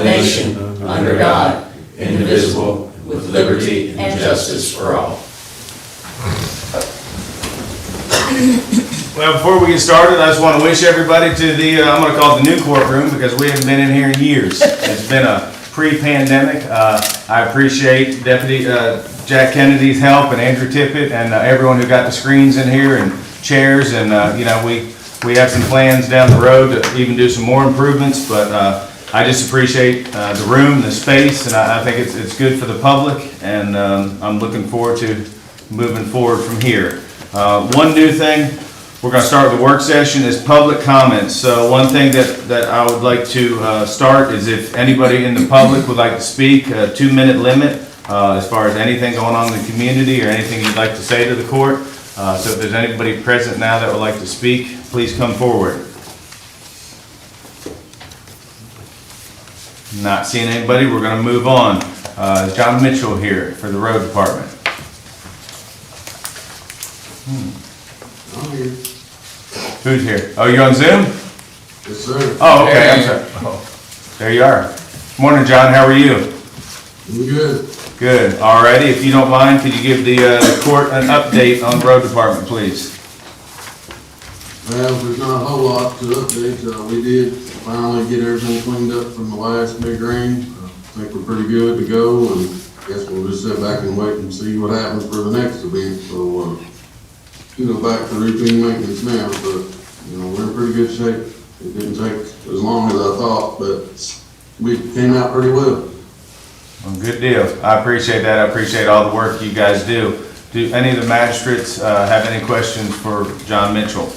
one nation, under God, indivisible, with liberty and justice for all. Well, before we get started, I just want to wish everybody to the, I'm going to call it the new courtroom because we haven't been in here in years. It's been a pre-pandemic. I appreciate Deputy Jack Kennedy's help and Andrew Tippett and everyone who got the screens in here and chairs. And, you know, we have some plans down the road to even do some more improvements, but I just appreciate the room, the space, and I think it's good for the public, and I'm looking forward to moving forward from here. One new thing, we're going to start with the work session, is public comments. So one thing that I would like to start is if anybody in the public would like to speak, a 2-minute limit as far as anything going on in the community or anything you'd like to say to the court. So if there's anybody present now that would like to speak, please come forward. Not seeing anybody, we're going to move on. John Mitchell here for the road department. I'm here. Who's here? Oh, you're on Zoom? Yes, sir. Oh, okay, I'm sorry. Oh, there you are. Morning, John, how are you? I'm good. Good, alrighty. If you don't mind, could you give the court an update on the road department, please? Well, there's not a whole lot to update. We did finally get everything cleaned up from the last big rain. I think we're pretty good to go, and guess we'll just sit back and wait and see what happens for the next event. So, back to routine maintenance now, but, we're in pretty good shape. It didn't take as long as I thought, but we came out pretty well. Well, good deal. I appreciate that. I appreciate all the work you guys do. Do any of the magistrates have any questions for John Mitchell?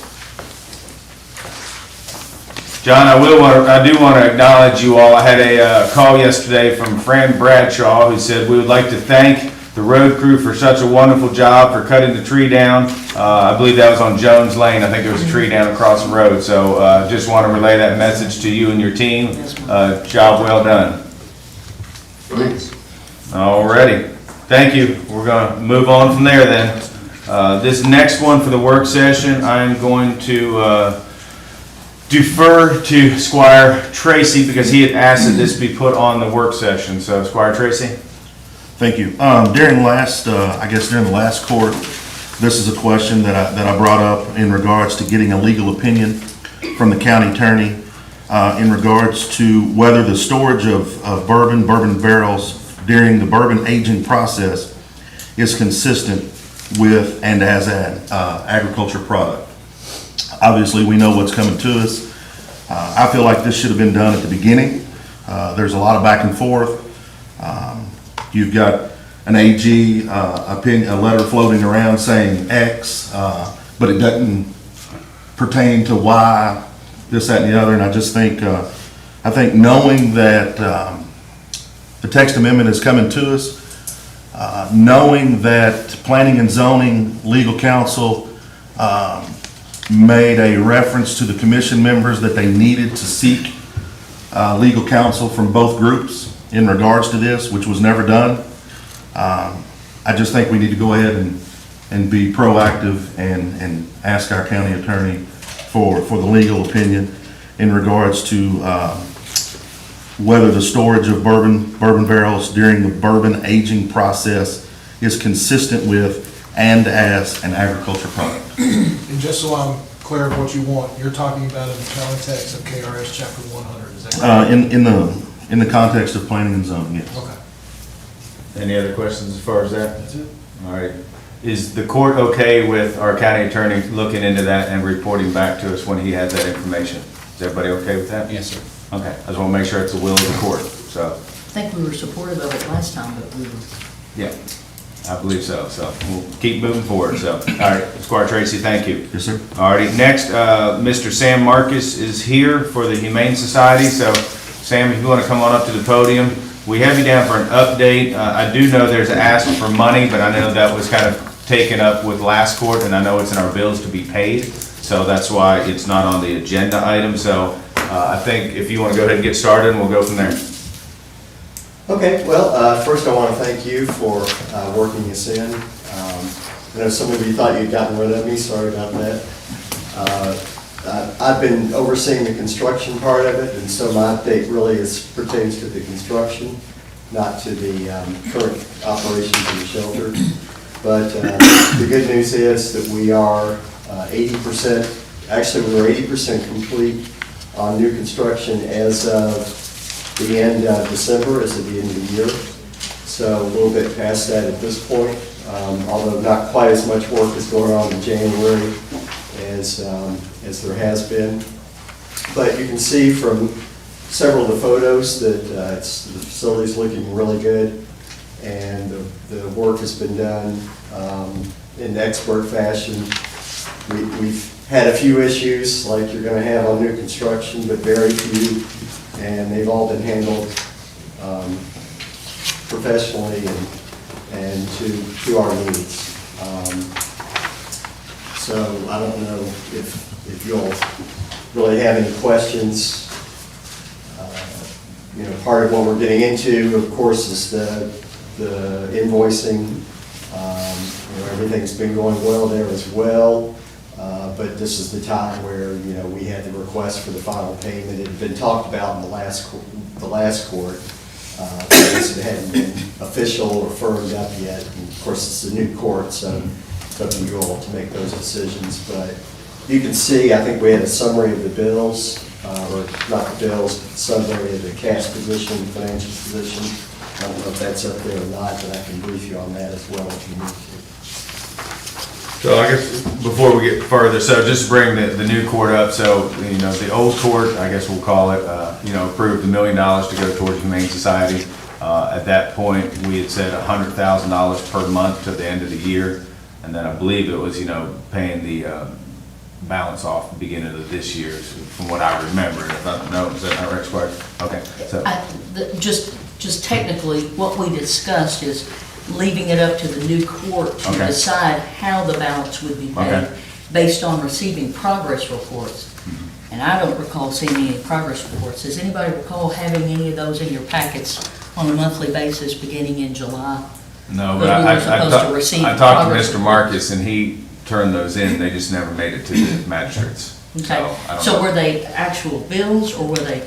John, I do want to acknowledge you all. I had a call yesterday from Fran Bradshaw who said we would like to thank the road crew for such a wonderful job for cutting the tree down. I believe that was on Jones Lane. I think there was a tree down across the road. So just want to relay that message to you and your team. Job well done. Thanks. Alrighty. Thank you. We're going to move on from there then. This next one for the work session, I'm going to defer to Squire Tracy because he had asked that this be put on the work session. So Squire Tracy. Thank you. During the last court, this is a question that I brought up in regards to getting a legal opinion from the county attorney in regards to whether the storage of bourbon barrels during the bourbon aging process is consistent with and as an agriculture product. Obviously, we know what's coming to us. I feel like this should have been done at the beginning. There's a lot of back and forth. You've got an AG opinion, a letter floating around saying X, but it doesn't pertain to Y, this, that, and the other. And I just think, knowing that the text amendment is coming to us, knowing that Planning and Zoning Legal Counsel made a reference to the commission members that they needed to seek legal counsel from both groups in regards to this, which was never done. I just think we need to go ahead and be proactive and ask our county attorney for the legal opinion in regards to whether the storage of bourbon barrels during the bourbon aging process is consistent with and as an agriculture product. And just so I'm clear of what you want, you're talking about in the context of KRS Chapter 100, is that right? In the context of planning and zoning, yes. Okay. Any other questions as far as that? That's it. All right. Is the court okay with our county attorney looking into that and reporting back to us when he has that information? Is everybody okay with that? Yes, sir. Okay. I just want to make sure it's the will of the court. So, I think we were supportive of it last time, but we were. yeah, I believe so. So we'll keep moving forward. So, all right, Squire Tracy, thank you. Yes, sir. All righty. Next, Mr. Sam Marcus is here for the Humane Society. So, Sam, if you want to come on up to the podium. We have you down for an update. I do know there's an ask for money, but I know that was kind of taken up with last court, and I know it's in our bills to be paid. So that's why it's not on the agenda item. So I think if you want to go ahead and get started, and we'll go from there. Okay, well, first I want to thank you for working us in. I know some of you thought you'd gotten rid of me, sorry about that. I've been overseeing the construction part of it, and so my update really pertains to the construction, not to the current operations of the shelter. But the good news is that we are 80%, actually we were 80% complete on new construction as of the end of December, as of the end of the year. So a little bit past that at this point, although not quite as much work is going on in January as there has been. But you can see from several of the photos that the facility's looking really good, and the work has been done in expert fashion. We've had a few issues like you're going to have on new construction, but very few, and they've all been handled professionally and to our needs. So I don't know if you'll really have any questions. Part of what we're getting into, of course, is the invoicing. Everything's been going well there as well. But this is the time where, we had the request for the final payment. It had been talked about in the last court. It hadn't been official or firmed up yet. And of course, it's a new court, so it's up to you all to make those decisions. But you can see, I think we had a summary of the bills, or not the bills, but the summary of the cash position, financial position. I don't know if that's up there or not, but I can brief you on that as well if you need to. So I guess before we get further, so just bring the new court up. So, the old court, I guess we'll call it, approved $1 million to go towards Humane Society. At that point, we had said $100,000 per month to the end of the year. And then I believe it was, paying the balance off the beginning of this year, from what I remember. If I no, is that not right, Squire? Okay, so. Just technically, what we discussed is leaving it up to the new court to decide how the balance would be paid based on receiving progress reports. And I don't recall seeing any progress reports. Does anybody recall having any of those in your packets on a monthly basis beginning in July? No, but I talked to Mr. Marcus, and he turned those in. They just never made it to the magistrates. Okay, so were they actual bills or were they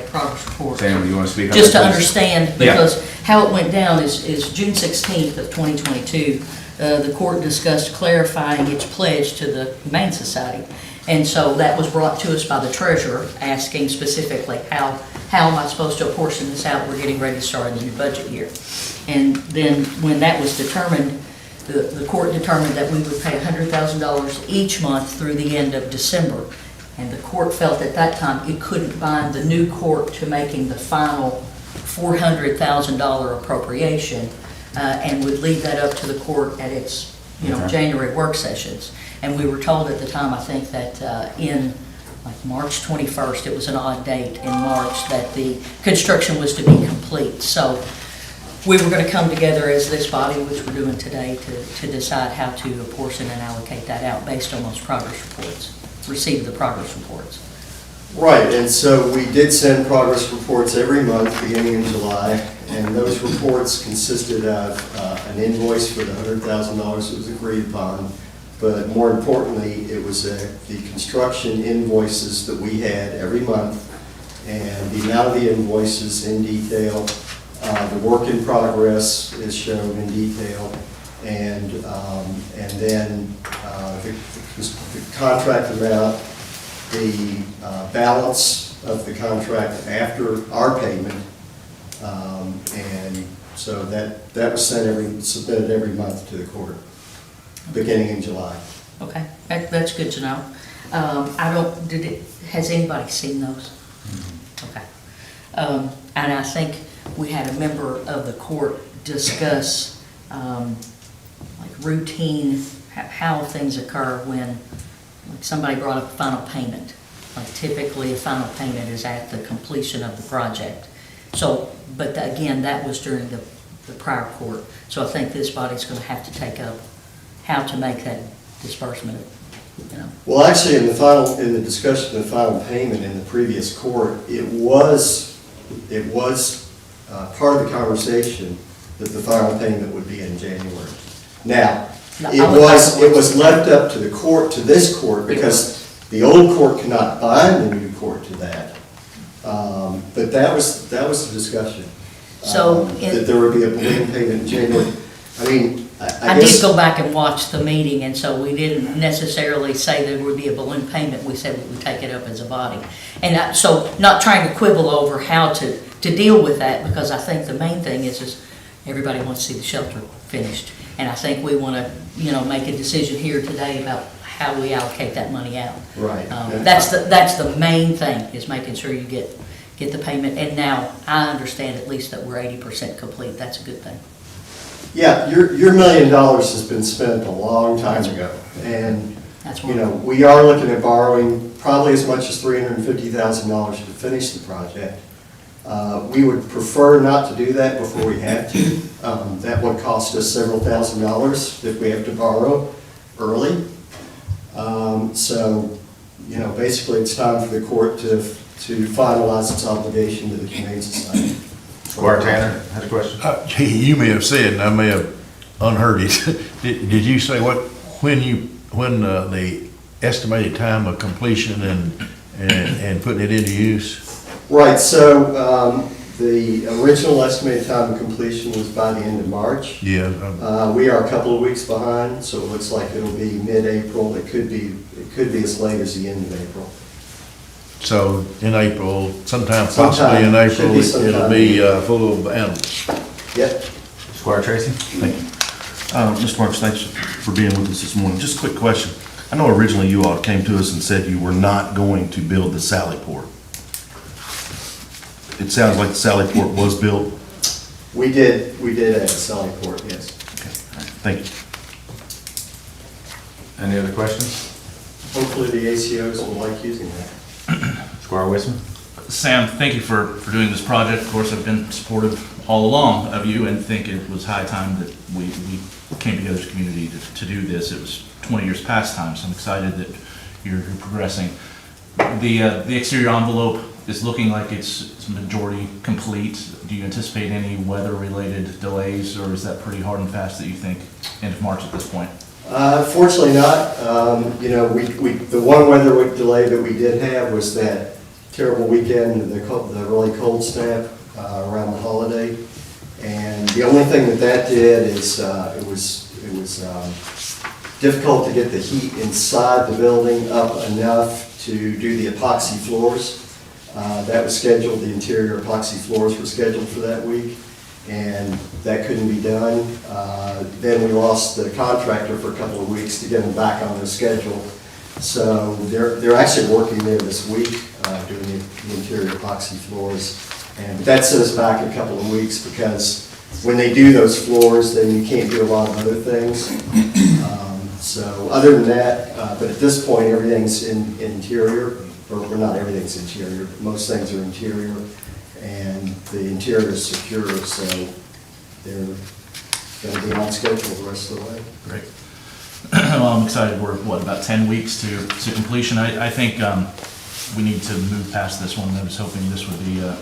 progress reports? Sam, you want to speak on Just that, to please? understand, because how it went down is June 16th of 2022, the court discussed clarifying its pledge to the Humane Society. And so that was brought to us by the treasurer, asking specifically, how am I supposed to apportion this out? We're getting ready to start a new budget year. And then when that was determined, the court determined that we would pay $100,000 each month through the end of December. And the court felt at that time it couldn't bind the new court to making the final $400,000 appropriation, and would leave that up to the court at its January work sessions. And we were told at the time, I think, that in like March 21st, it was an odd date in March, that the construction was to be complete. So we were going to come together as this body, which we're doing today, to decide how to apportion and allocate that out based on those progress reports, receive the progress reports. Right, and so we did send progress reports every month beginning in July, and those reports consisted of an invoice for the $100,000 that was agreed upon, but more importantly, it was the construction invoices that we had every month, and the amount of the invoices in detail. The work in progress is shown in detail, and then the contract amount, the balance of the contract after our payment, and so that was submitted every month to the court, beginning in July. Okay, that's good to know. Has anybody seen those? Okay. And I think we had a member of the court discuss like routine, how things occur when somebody brought up a final payment. Like typically a final payment is at the completion of the project. So, but again, that was during the prior court. So I think this body's going to have to take up how to make that disbursement. Well, actually, in the discussion of the final payment in the previous court, it was part of the conversation that the final payment would be in January. Now, it was left up to the court, to this court, because The old court cannot bind the new court to that. But that was the discussion. So That there would be a balloon payment in January. I mean, I I did guess. go back and watch the meeting, and so we didn't necessarily say there would be a balloon payment. We said we would take it up as a body. And so not trying to quibble over how to deal with that, because I think the main thing is everybody wants to see the shelter finished. And I think we want to, make a decision here today about how we allocate that money out. Right. That's the main thing, is making sure you get the payment. And now I understand at least that we're 80% complete. That's a good thing. Yeah, your $1 million has been spent a long time ago. And, That's wonderful. we are looking at borrowing probably as much as $350,000 to finish the project. We would prefer not to do that before we have to. That would cost us several $1,000s if we have to borrow early. So, basically it's time for the court to finalize its obligation to the Humane Society. Squire Tanner has a question. You may have said, and I may have unheard it, did you say when the estimated time of completion and putting it into use? Right, so the original estimated time of completion was by the end of March. Yeah. We are a couple of weeks behind, so it looks like it'll be mid-April. It could be as late as the end of April. So in April, sometime Sometime. possibly in April, Should be sometime. it'll be full of animals. Yep. Squire Tracy? Thank you. Mr. Marks, thanks for being with us this morning. Just a quick question. I know originally you all came to us and said you were not going to build the Sally Port. It sounds like the Sally Port was built. We did at the Sally Port, yes. Okay, all right, thank you. Any other questions? Hopefully the ACOs will like using that. Squire Wisman? Sam, thank you for doing this project. Of course, I've been supportive all along of you and think it was high time that we came together as a community to do this. It was 20 years past time, so I'm excited that you're progressing. The exterior envelope is looking like it's majority complete. Do you anticipate any weather-related delays, or is that pretty hard and fast that you think end of March at this point? Fortunately not. The one weather delay that we did have was that terrible weekend, the really cold snap around the holiday. And the only thing that did is it was difficult to get the heat inside the building up enough to do the epoxy floors. That was scheduled, the interior epoxy floors were scheduled for that week, and that couldn't be done. Then we lost the contractor for a couple of weeks to get them back on their schedule. So they're actually working there this week, doing the interior epoxy floors. And that set us back a couple of weeks because when they do those floors, then you can't do a lot of other things. So other than that, but at this point, everything's interior, or not everything's interior, but most things are interior. And the interior is secure, so they're going to be on schedule the rest of the way. Great. Well, I'm excited. We're, about 10 weeks to completion. I think we need to move past this one. I was hoping this would be a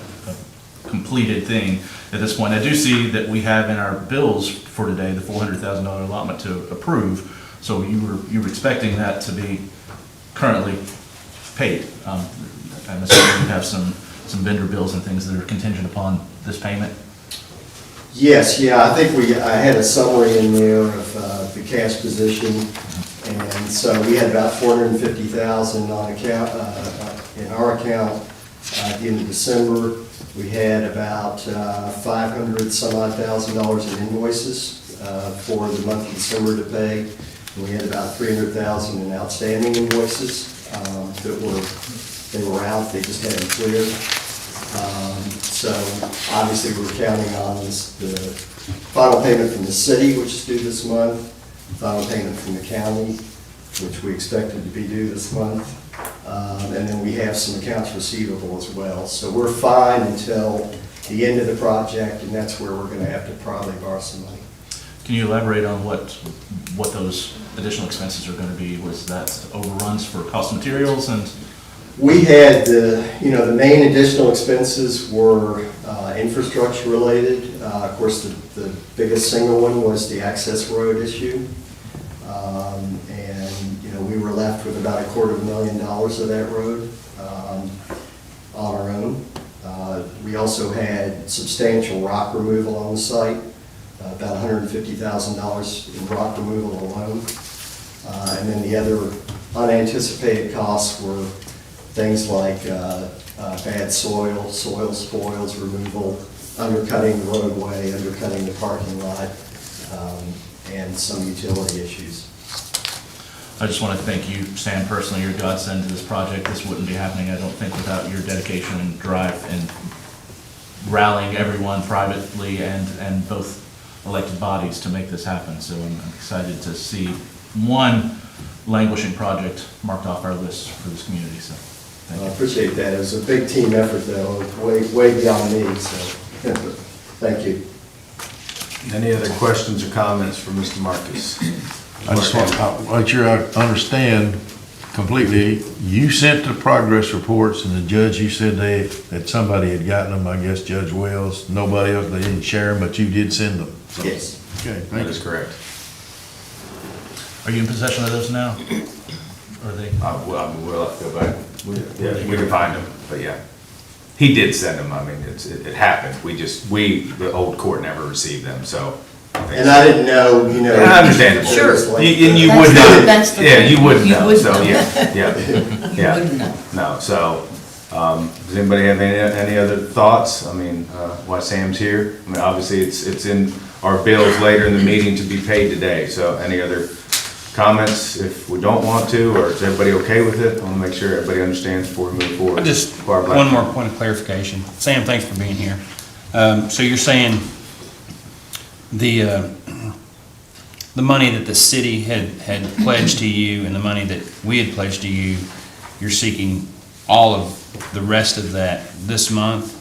completed thing at this point. I do see that we have in our bills for today the $400,000 allotment to approve. So you were expecting that to be currently paid. I'm assuming you have some vendor bills and things that are contingent upon this payment. Yes, yeah, I think I had a summary in there of the cash position, and so we had about $450,000 on account, in our account at the end of December. We had about $500,000 in invoices for the month of December to pay. And we had about $300,000 in outstanding invoices that were out, they just hadn't cleared. So obviously we're counting on the final payment from the city, which is due this month, final payment from the county, which we expected to be due this month, and then we have some accounts receivable as well. So we're fine until the end of the project, and that's where we're going to have to probably borrow some money. Can you elaborate on what those additional expenses are going to be? Was that overruns for cost of materials and? We had the main additional expenses were infrastructure related. Of course, the biggest single one was the access road issue. And, you know, we were left with about $250,000 of that road on our own. We also had substantial rock removal on the site, about $150,000 in rock removal alone. And then the other unanticipated costs were things like bad soil spoils removal, undercutting the roadway, undercutting the parking lot, and some utility issues. I just want to thank you, Sam, personally, your godsend to this project. This wouldn't be happening, I don't think, without your dedication and drive and rallying everyone privately and both elected bodies to make this happen. So I'm excited to see one languishing project marked off our list for this community, so thank you. I appreciate that. It was a big team effort, though, way beyond me, so thank you. Any other questions or comments for Mr. Marcus? I just want you to understand completely, you sent the progress reports, and the judge, you said that somebody had gotten them, I guess Judge Wells, nobody else, they didn't share them, but you did send them. So, Yes. okay, That thank is you. correct. Are you in possession of those now? Or are they? We'll have to go back. Yeah, we can find them, but yeah. He did send them, I mean, it happened. The old court never received them, so. And I didn't know, you know. Yeah, understandable. Sure. And you That's would the- not. that's the Yeah, thing. you wouldn't You know, wouldn't so, know. yeah. Wouldn't know. No, so, does anybody have any other thoughts? I mean, why Sam's here? I mean, obviously, it's in our bills later in the meeting to be paid today, so any other comments if we don't want to, or is everybody okay with it? I want to make sure everybody understands before we move forward. Just Barb, one more point of clarification. Sam, thanks for being here. So you're saying the money that the city had pledged to you and the money that we had pledged to you, you're seeking all of the rest of that this month?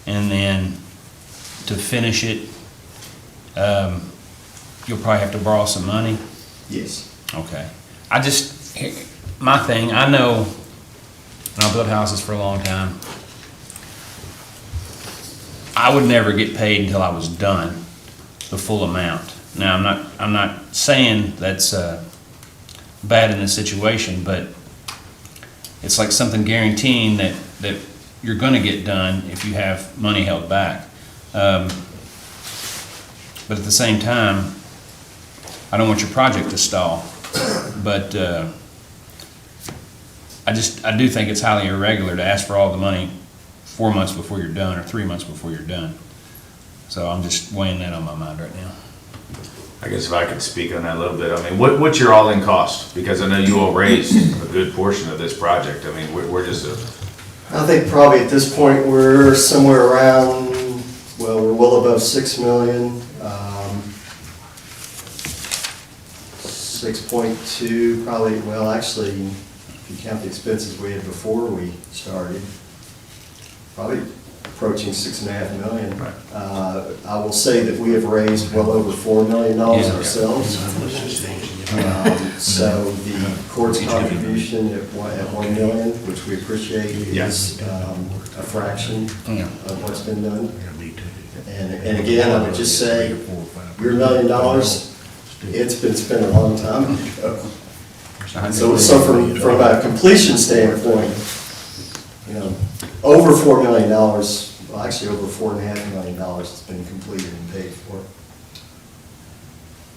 And then to finish it, you'll probably have to borrow some money? Yes. Okay. My thing, I know, and I've built houses for a long time, I would never get paid until I was done, the full amount. Now, I'm not saying that's bad in this situation, but it's like something guaranteeing that you're gonna get done if you have money held back. But at the same time, I don't want your project to stall, but I do think it's highly irregular to ask for all the money 4 months before you're done or 3 months before you're done. So I'm just weighing that on my mind right now. I guess if I could speak on that a little bit, I mean, what's your all-in cost? Because I know you all raised a good portion of this project. I mean, we're just I think probably at this point, we're somewhere around, well, we're well above 6 million. 6.2 probably, well, actually, if you count the expenses we had before we started, probably approaching 6.5 million. Right. I will say that we have raised well over $4 million ourselves. So the court's contribution at 1 million, which we appreciate, is a fraction of what's been done. And again, I would just say, your $1 million, it's been spent a long time ago. So from a completion standpoint, you know, over $4 million, well, actually over $4.5 million has been completed and paid for.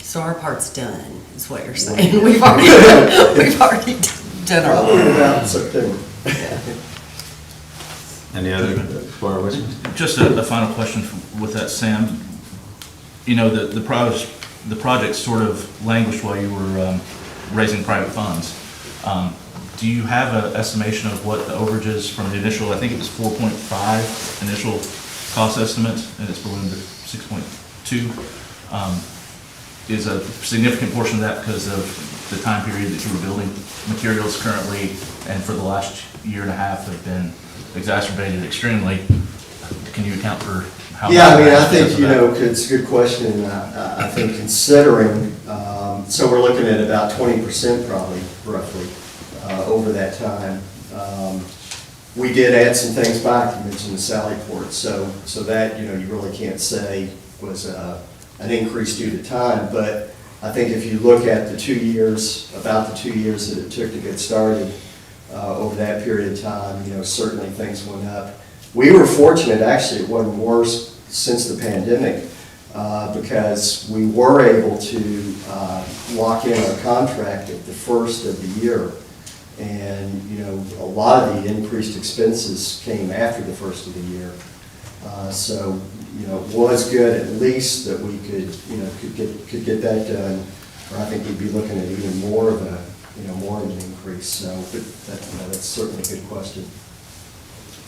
So our part's done, is what you're saying. We've already done our Probably part. about September. any other, Barbara? Just a final question with that, Sam. You know, the project sort of languished while you were raising private funds. Do you have an estimation of what the overages from the initial, I think it was 4.5 initial cost estimate, and it's ballooned to 6.2? Is a significant portion of that because of the time period that you were building materials currently, and for the last year and a half have been exacerbated extremely? Can you account for how? Yeah, I mean, I much think, because you of that? know, it's a good question. I think considering, so we're looking at about 20% probably, roughly, over that time. We did add some things back. You mentioned the Sally Port, so that, you know, you really can't say was an increase due to time, but I think if you look at about the 2 years that it took to get started, over that period of time, certainly things went up. We were fortunate, actually, it wasn't worse since the pandemic, because we were able to lock in our contract at the first of the year. And, a lot of the increased expenses came after the first of the year. So, it was good at least that we could get that done. Or I think we'd be looking at even more of an increase. So, but that's certainly a good question.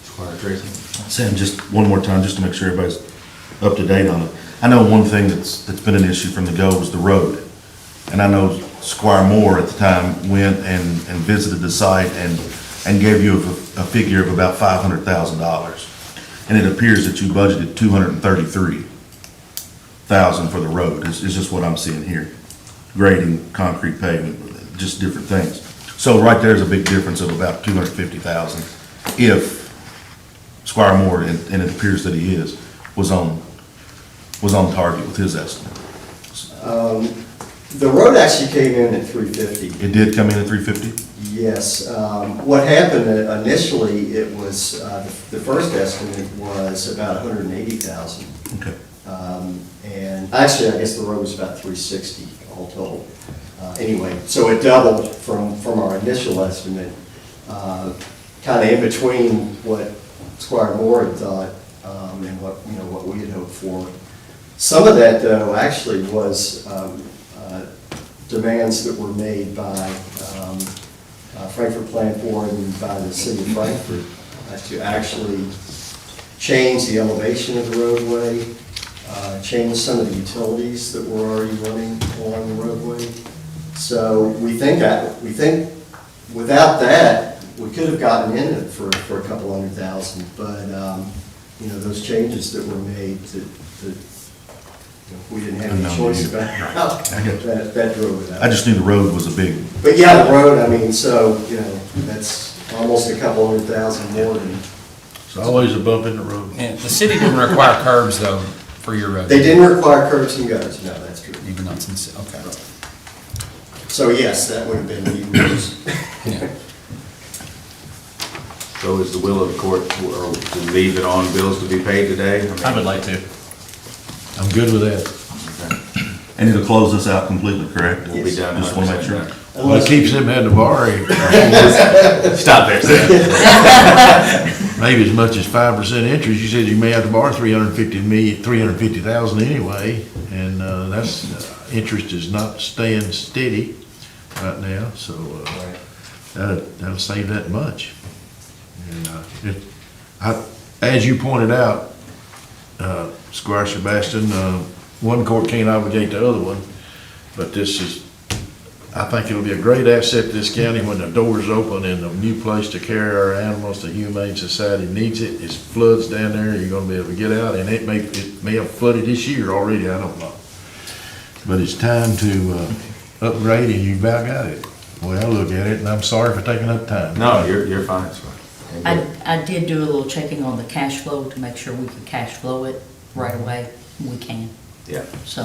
Squire Tracy. Sam, just one more time, just to make sure everybody's up to date on it. I know one thing that's been an issue from the go was the road. And I know Squire Moore at the time went and visited the site and gave you a figure of about $500,000. And it appears that you budgeted $233,000 for the road, is just what I'm seeing here. Grading, concrete pavement, just different things. So right there's a big difference of about $250,000 if Squire Moore, and it appears that he is, was on target with his estimate. The road actually came in at $350,000. It did come in at $350,000? Yes. What happened initially, it was, the first estimate was about $180,000. Okay. And actually, I guess the road was about $360,000 all told. Anyway, so it doubled from our initial estimate, kind of in between what Squire Moore had thought and what we had hoped for. Some of that, though, actually was demands that were made by Frankfurt Plant Board and by the city of Frankfurt to actually change the elevation of the roadway, change some of the utilities that were already running along the roadway. So we think without that, we could have gotten in it for a couple $100,000, but those changes that were made that we didn't have any choice about, that drove it up. I just knew the road was a big, But yeah, the road, that's almost a couple $100,000 more than. It's always a bump in the road. And the city didn't require curbs though for your road? They didn't require curbs and gutters, no, that's true. Even not since, okay. So yes, that would have been even worse. Yeah. So is the will of the court to leave it on bills to be paid today? I would like to. I'm good with that. and it'll close us out completely, correct? We'll be done. Just want to make sure. Well, it keeps them at the bar, Stop there, Sam. maybe as much as 5% interest. You said you may have to borrow $350,000 anyway, and that's, interest is not staying steady right now, so that'll save that much. And as you pointed out, Squire Sebastian, one court can't obligate the other one, but this is, I think it'll be a great asset to this county when the doors open and a new place to carry our animals. The Humane Society needs it. It floods down there, you're gonna be able to get out, and it may have flooded this year already, I don't know. But it's time to upgrade, and you about got it. Well, I look at it, and I'm sorry for taking up time. No, you're fine, Squire. I did do a little checking on the cash flow to make sure we could cash flow it right away. We can. Yeah. So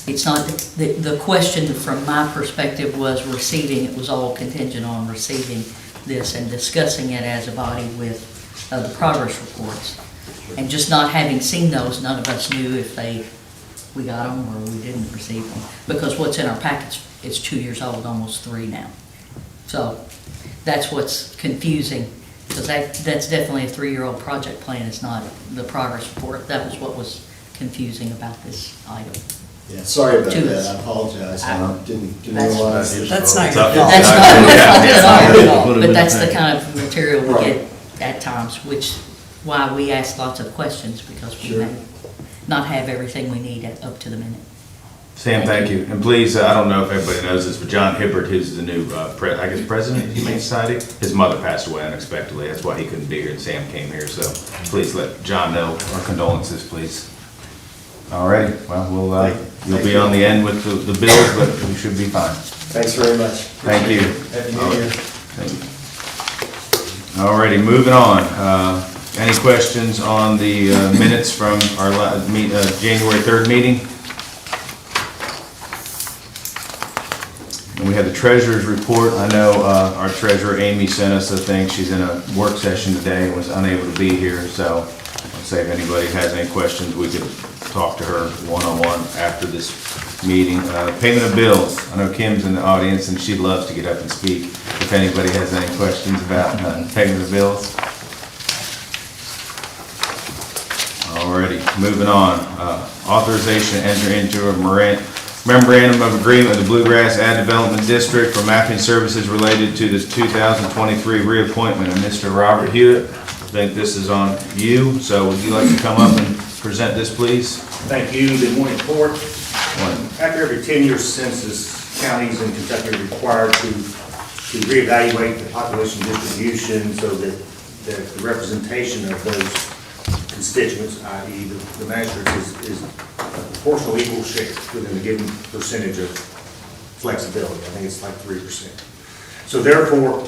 it's not, the question from my perspective was receiving, it was all contingent on receiving this and discussing it as a body with the progress reports. And just not having seen those, none of us knew if we got them or we didn't receive them. Because what's in our package is 2 years old, almost 3 now. So that's what's confusing. Because that's definitely a 3-year-old project plan, it's not the progress report. That was what was confusing about this item. Yeah, sorry about To that, us. I apologize, I didn't That's- realize. That's not your Tough. fault. That's not your fault at all, Put 'em but in that's the the packet. kind of material we Right. get at times, which, why we ask lots of questions, because we Sure. may not have everything we need up to the minute. Sam, thank you. And please, I don't know if everybody knows this, but John Hibbert, who's the new, president of the Humane Society, his mother passed away unexpectedly. That's why he couldn't be here, and Sam came here. So please let John know our condolences, please. All righty. Well, you'll be on the end with the bills, but we should be fine. Thanks very much. Thank you. Happy New Year. Thank you. All righty, moving on. Any questions on the minutes from our January 3rd meeting? we have the treasurer's report. I know our treasurer Amy sent us a thing. She's in a work session today and was unable to be here, so I'll say if anybody has any questions, we could talk to her one-on-one after this meeting. Payment of bills. I know Kim's in the audience and she loves to get up and speak. If anybody has any questions about payment of bills. Alrighty, moving on. Authorization to enter into a memorandum of agreement with the Bluegrass Ag Development District for mapping services related to this 2023 reappointment of Mr. Robert Hewitt. I think this is on you, so would you like to come up and present this, please? Thank you. Good morning, Court. Morning. After every 10-year census, counties in Kentucky are required to reevaluate the population distribution so that the representation of those constituents, i.e. the magistrates, is proportional equal share within a given percentage of flexibility. I think it's like 3%. So therefore,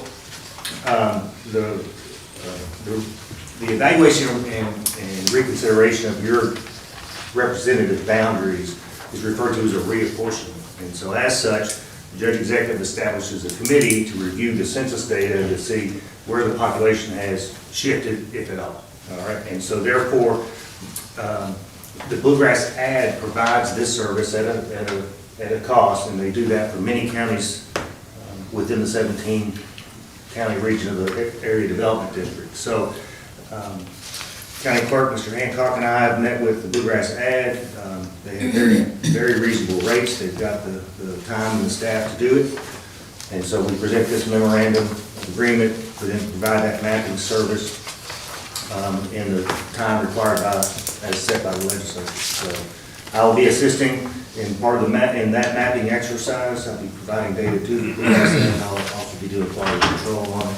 the evaluation and reconsideration of your representative boundaries is referred to as a reapportionment. And so as such, the judge executive establishes a committee to review the census data to see where the population has shifted, if at all. All right, and so therefore, the Bluegrass Ag provides this service at a cost, and they do that for many counties within the 17 county region of the Area Development District. So, County Clerk, Mr. Hancock, and I have met with the Bluegrass Ag. They have very reasonable rates. They've got the time and the staff to do it. And so we present this memorandum of agreement for them to provide that mapping service in the time required as set by the legislature. So I will be assisting in part of in that mapping exercise. I'll be providing data to the Bluegrass Ag, and I'll also be doing quality control on it.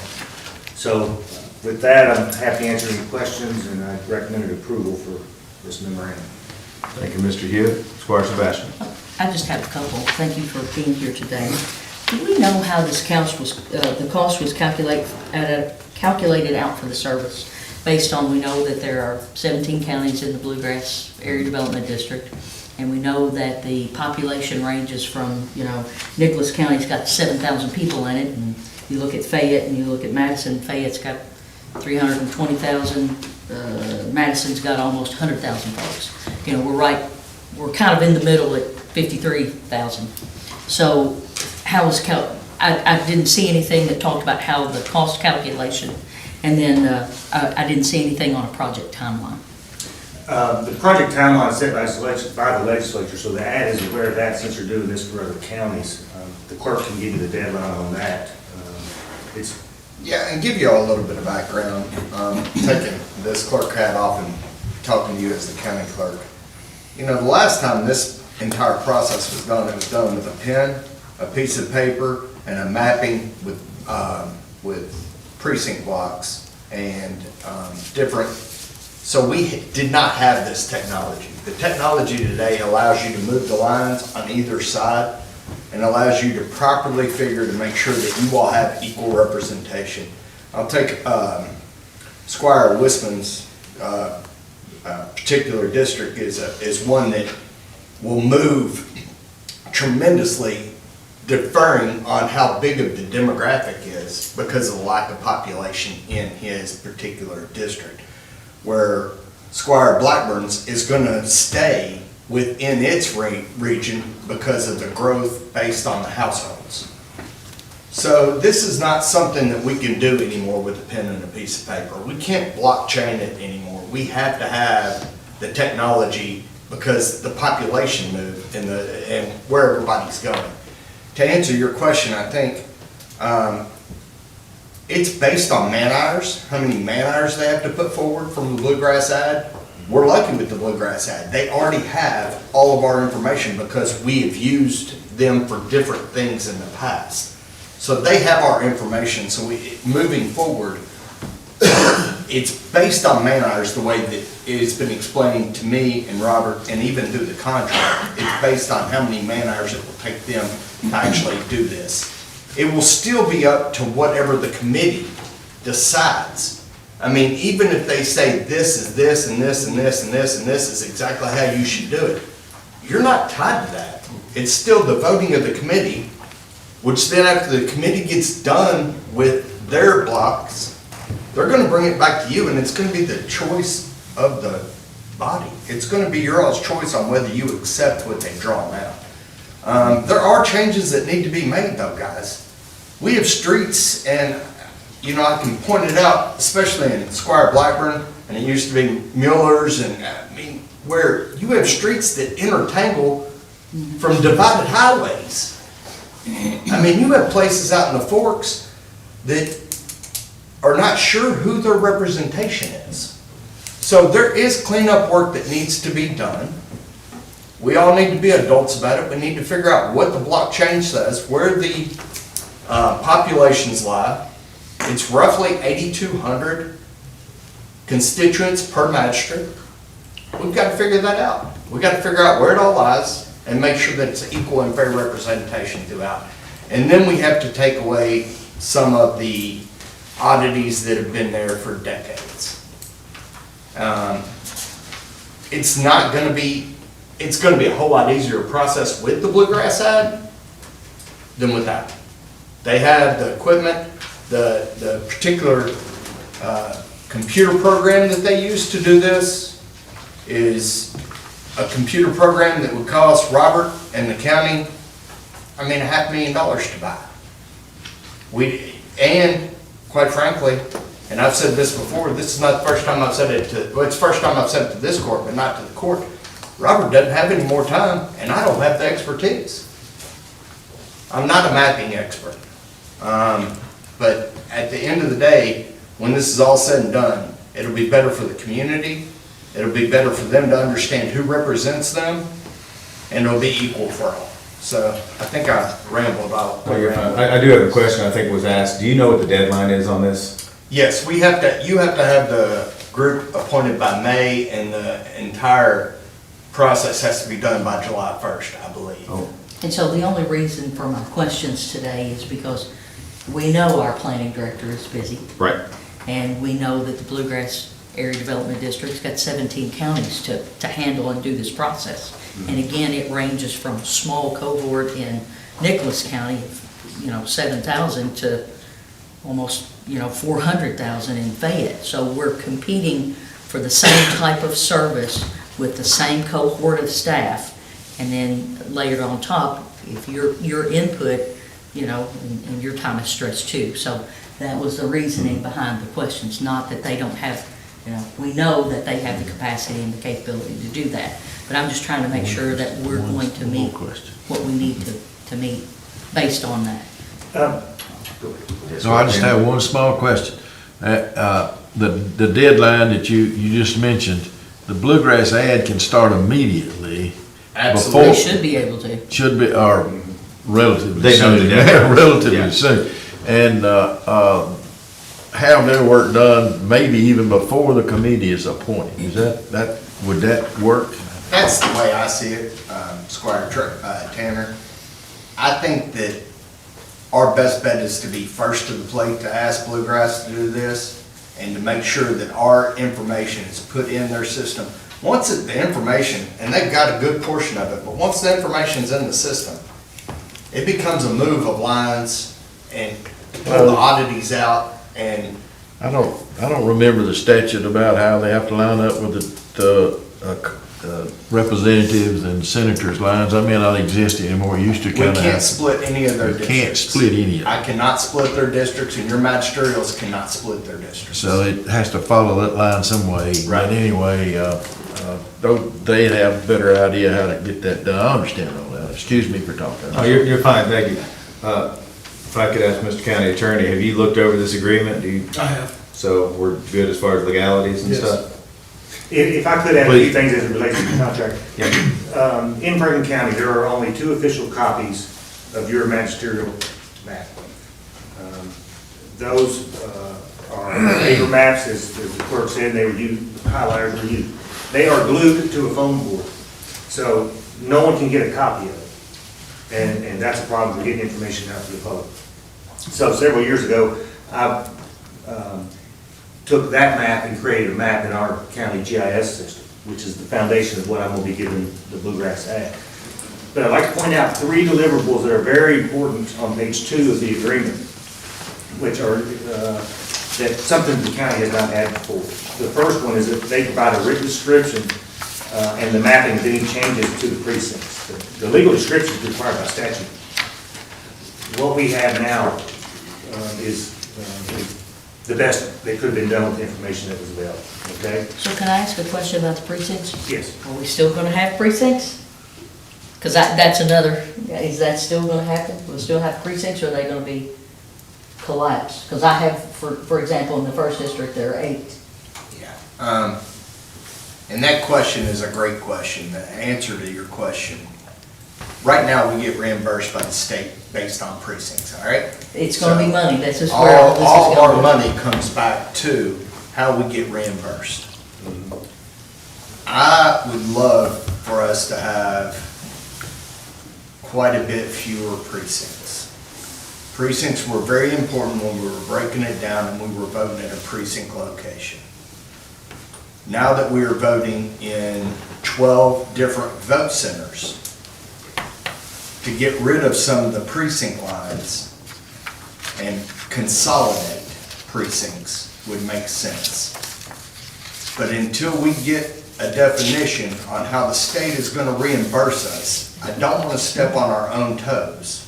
So with that, I'm happy to answer any questions, and I recommended approval for this memorandum. Thank you, Mr. Hewitt. Squire Sebastian. I just have a couple. Thank you for being here today. Do we know how this cost was, the cost was calculated out for the service? Based on, we know that there are 17 counties in the Bluegrass Area Development District, and we know that the population ranges from, Nicholas County's got 7,000 people in it, and you look at Fayette and you look at Madison, Fayette's got 320,000, Madison's got almost 100,000 folks. We're kind of in the middle at 53,000. So I didn't see anything that talked about how the cost calculation, and then I didn't see anything on a project timeline. The project timeline is set by the legislature, so the ad is aware of that since you're doing this for other counties. The clerk can give you the deadline on that. Yeah, and give you all a little bit of background. Taking this clerk hat off and talking to you as the county clerk. The last time this entire process was done, it was done with a pen, a piece of paper, and a mapping with precinct blocks and different. So we did not have this technology. The technology today allows you to move the lines on either side and allows you to properly figure to make sure that you all have equal representation. I'll take Squire Wisman's particular district is one that will move tremendously, deferring on how big of the demographic is because of the lack of population in his particular district, where Squire Blackburn's is going to stay within its region because of the growth based on the households. So this is not something that we can do anymore with a pen and a piece of paper. We can't blockchain it anymore. We have to have the technology because the population move and where everybody's going. To answer your question, I think it's based on man hours, how many man hours they have to put forward from the Bluegrass Ad. We're lucky with the Bluegrass Ad. They already have all of our information because we have used them for different things in the past. So they have our information. So moving forward, it's based on man hours the way that it's been explained to me and Robert, and even through the contract. It's based on how many man hours it will take them to actually do this. It will still be up to whatever the committee decides. I mean, even if they say this is this and this and this and this and this is exactly how you should do it, you're not tied to that. It's still the voting of the committee which then after the committee gets done with their blocks, they're gonna bring it back to you, and it's gonna be the choice of the body. It's gonna be your all's choice on whether you accept what they've drawn out. There are changes that need to be made though, guys. We have streets, and, you know, I can point it out, especially in Squire Blackburn, and it used to be Mueller's, and, I mean, where you have streets that intertangle from divided highways. I mean, you have places out in the Forks that are not sure who their representation is. So there is cleanup work that needs to be done. We all need to be adults about it. We need to figure out what the block change says, where the populations lie. It's roughly 8,200 constituents per magistrate. We've got to figure that out. We've got to figure out where it all lies and make sure that it's equal and fair representation throughout. And then we have to take away some of the oddities that have been there for decades. It's not going to be, it's going to be a whole lot easier process with the Bluegrass side than without. They have the equipment, the particular computer program that they use to do this is a computer program that would cost Robert and the county, I mean, $500,000 to buy. And quite frankly, and I've said this before, this is not the first time I've said it to, well, it's the first time I've said it to this court, but not to the court. Robert doesn't have any more time, and I don't have the expertise. I'm not a mapping expert. But at the end of the day, when this is all said and done, it'll be better for the community, it'll be better for them to understand who represents them, and it'll be equal for all. So I think I rambled out. Well, you're fine. I do have a question I think was asked. Do you know what the deadline is on this? Yes, you have to have the group appointed by May, and the entire process has to be done by July 1st, I believe. Oh. And so the only reason for my questions today is because we know our planning director is busy. Right. And we know that the Bluegrass Area Development District's got 17 counties to handle and do this process. And again, it ranges from small cohort in Nicholas County, 7,000 to almost, 400,000 in Fayette. So we're competing for the same type of service with the same cohort of staff. And then layered on top, if your input, and your time is stretched too. So that was the reasoning behind the questions, not that they don't have, we know that they have the capacity and the capability to do that. But I'm just trying to make sure that we're going to meet what we need to meet based on that. So I just have one small question. The deadline that you just mentioned, the Bluegrass ad can start immediately. Absolutely. They should be able to. Should be, or relatively They know soon. the deadline. Relatively Yeah. soon. And have their work done maybe even before the committee is appointed. Is that would that work? That's the way I see it, Squire Tanner. I think that our best bet is to be first to the plate to ask Bluegrass to do this and to make sure that our information is put in their system. Once the information, and they've got a good portion of it, but once the information's in the system, it becomes a move of lines and pull the oddities out. And I don't remember the statute about how they have to line up with the representatives and senators lines. I mean, not exist anymore. It used to we kind of. can't split any of their You districts. can't split any of them. I cannot split their districts, and your magisterials cannot split their districts. So it has to follow that line some way. Right. But anyway, they'd have a better idea how to get that done. I understand all that. Excuse me for talking. Oh, you're fine, thank you. If I could ask Mr. County Attorney, have you looked over this agreement? I have. So we're good as far as legalities and Yes. stuff? If I could add a few things as it relates to the contract. Yeah. In Franklin County, there are only 2 official copies of your magisterial map. Those are paper maps, as the clerk said, they were used, highlighters were used. They are glued to a phone board, so no one can get a copy of it. And that's a problem with getting information out to the public. So several years ago, I took that map and created a map in our county GIS system, which is the foundation of what I'm going to be giving the Bluegrass Ag. But I'd like to point out 3 deliverables that are very important on page 2 of the agreement, which are, that something the county has not had before. The first one is that they provide a written description and the mapping of any changes to the precincts. The legal description is required by statute. What we have now is the best that could have been done with the information that was available, okay? So can I ask a question about the precincts? Yes. Are we still gonna have precincts? Because that's another, is that still gonna happen? We'll still have precincts, or are they gonna be collapsed? Because I have, for example, in the first district, there are 8. Yeah. And that question is a great question. The answer to your question, right now, we get reimbursed by the state based on precincts, all right? It's gonna be money, that's just where this is All of our going. money comes back to how we get reimbursed. I would love for us to have quite a bit fewer precincts. Precincts were very important when we were breaking it down and we were voting at a precinct location. Now that we are voting in 12 different vote centers, to get rid of some of the precinct lines and consolidate precincts would make sense. But until we get a definition on how the state is going to reimburse us, I don't want to step on our own toes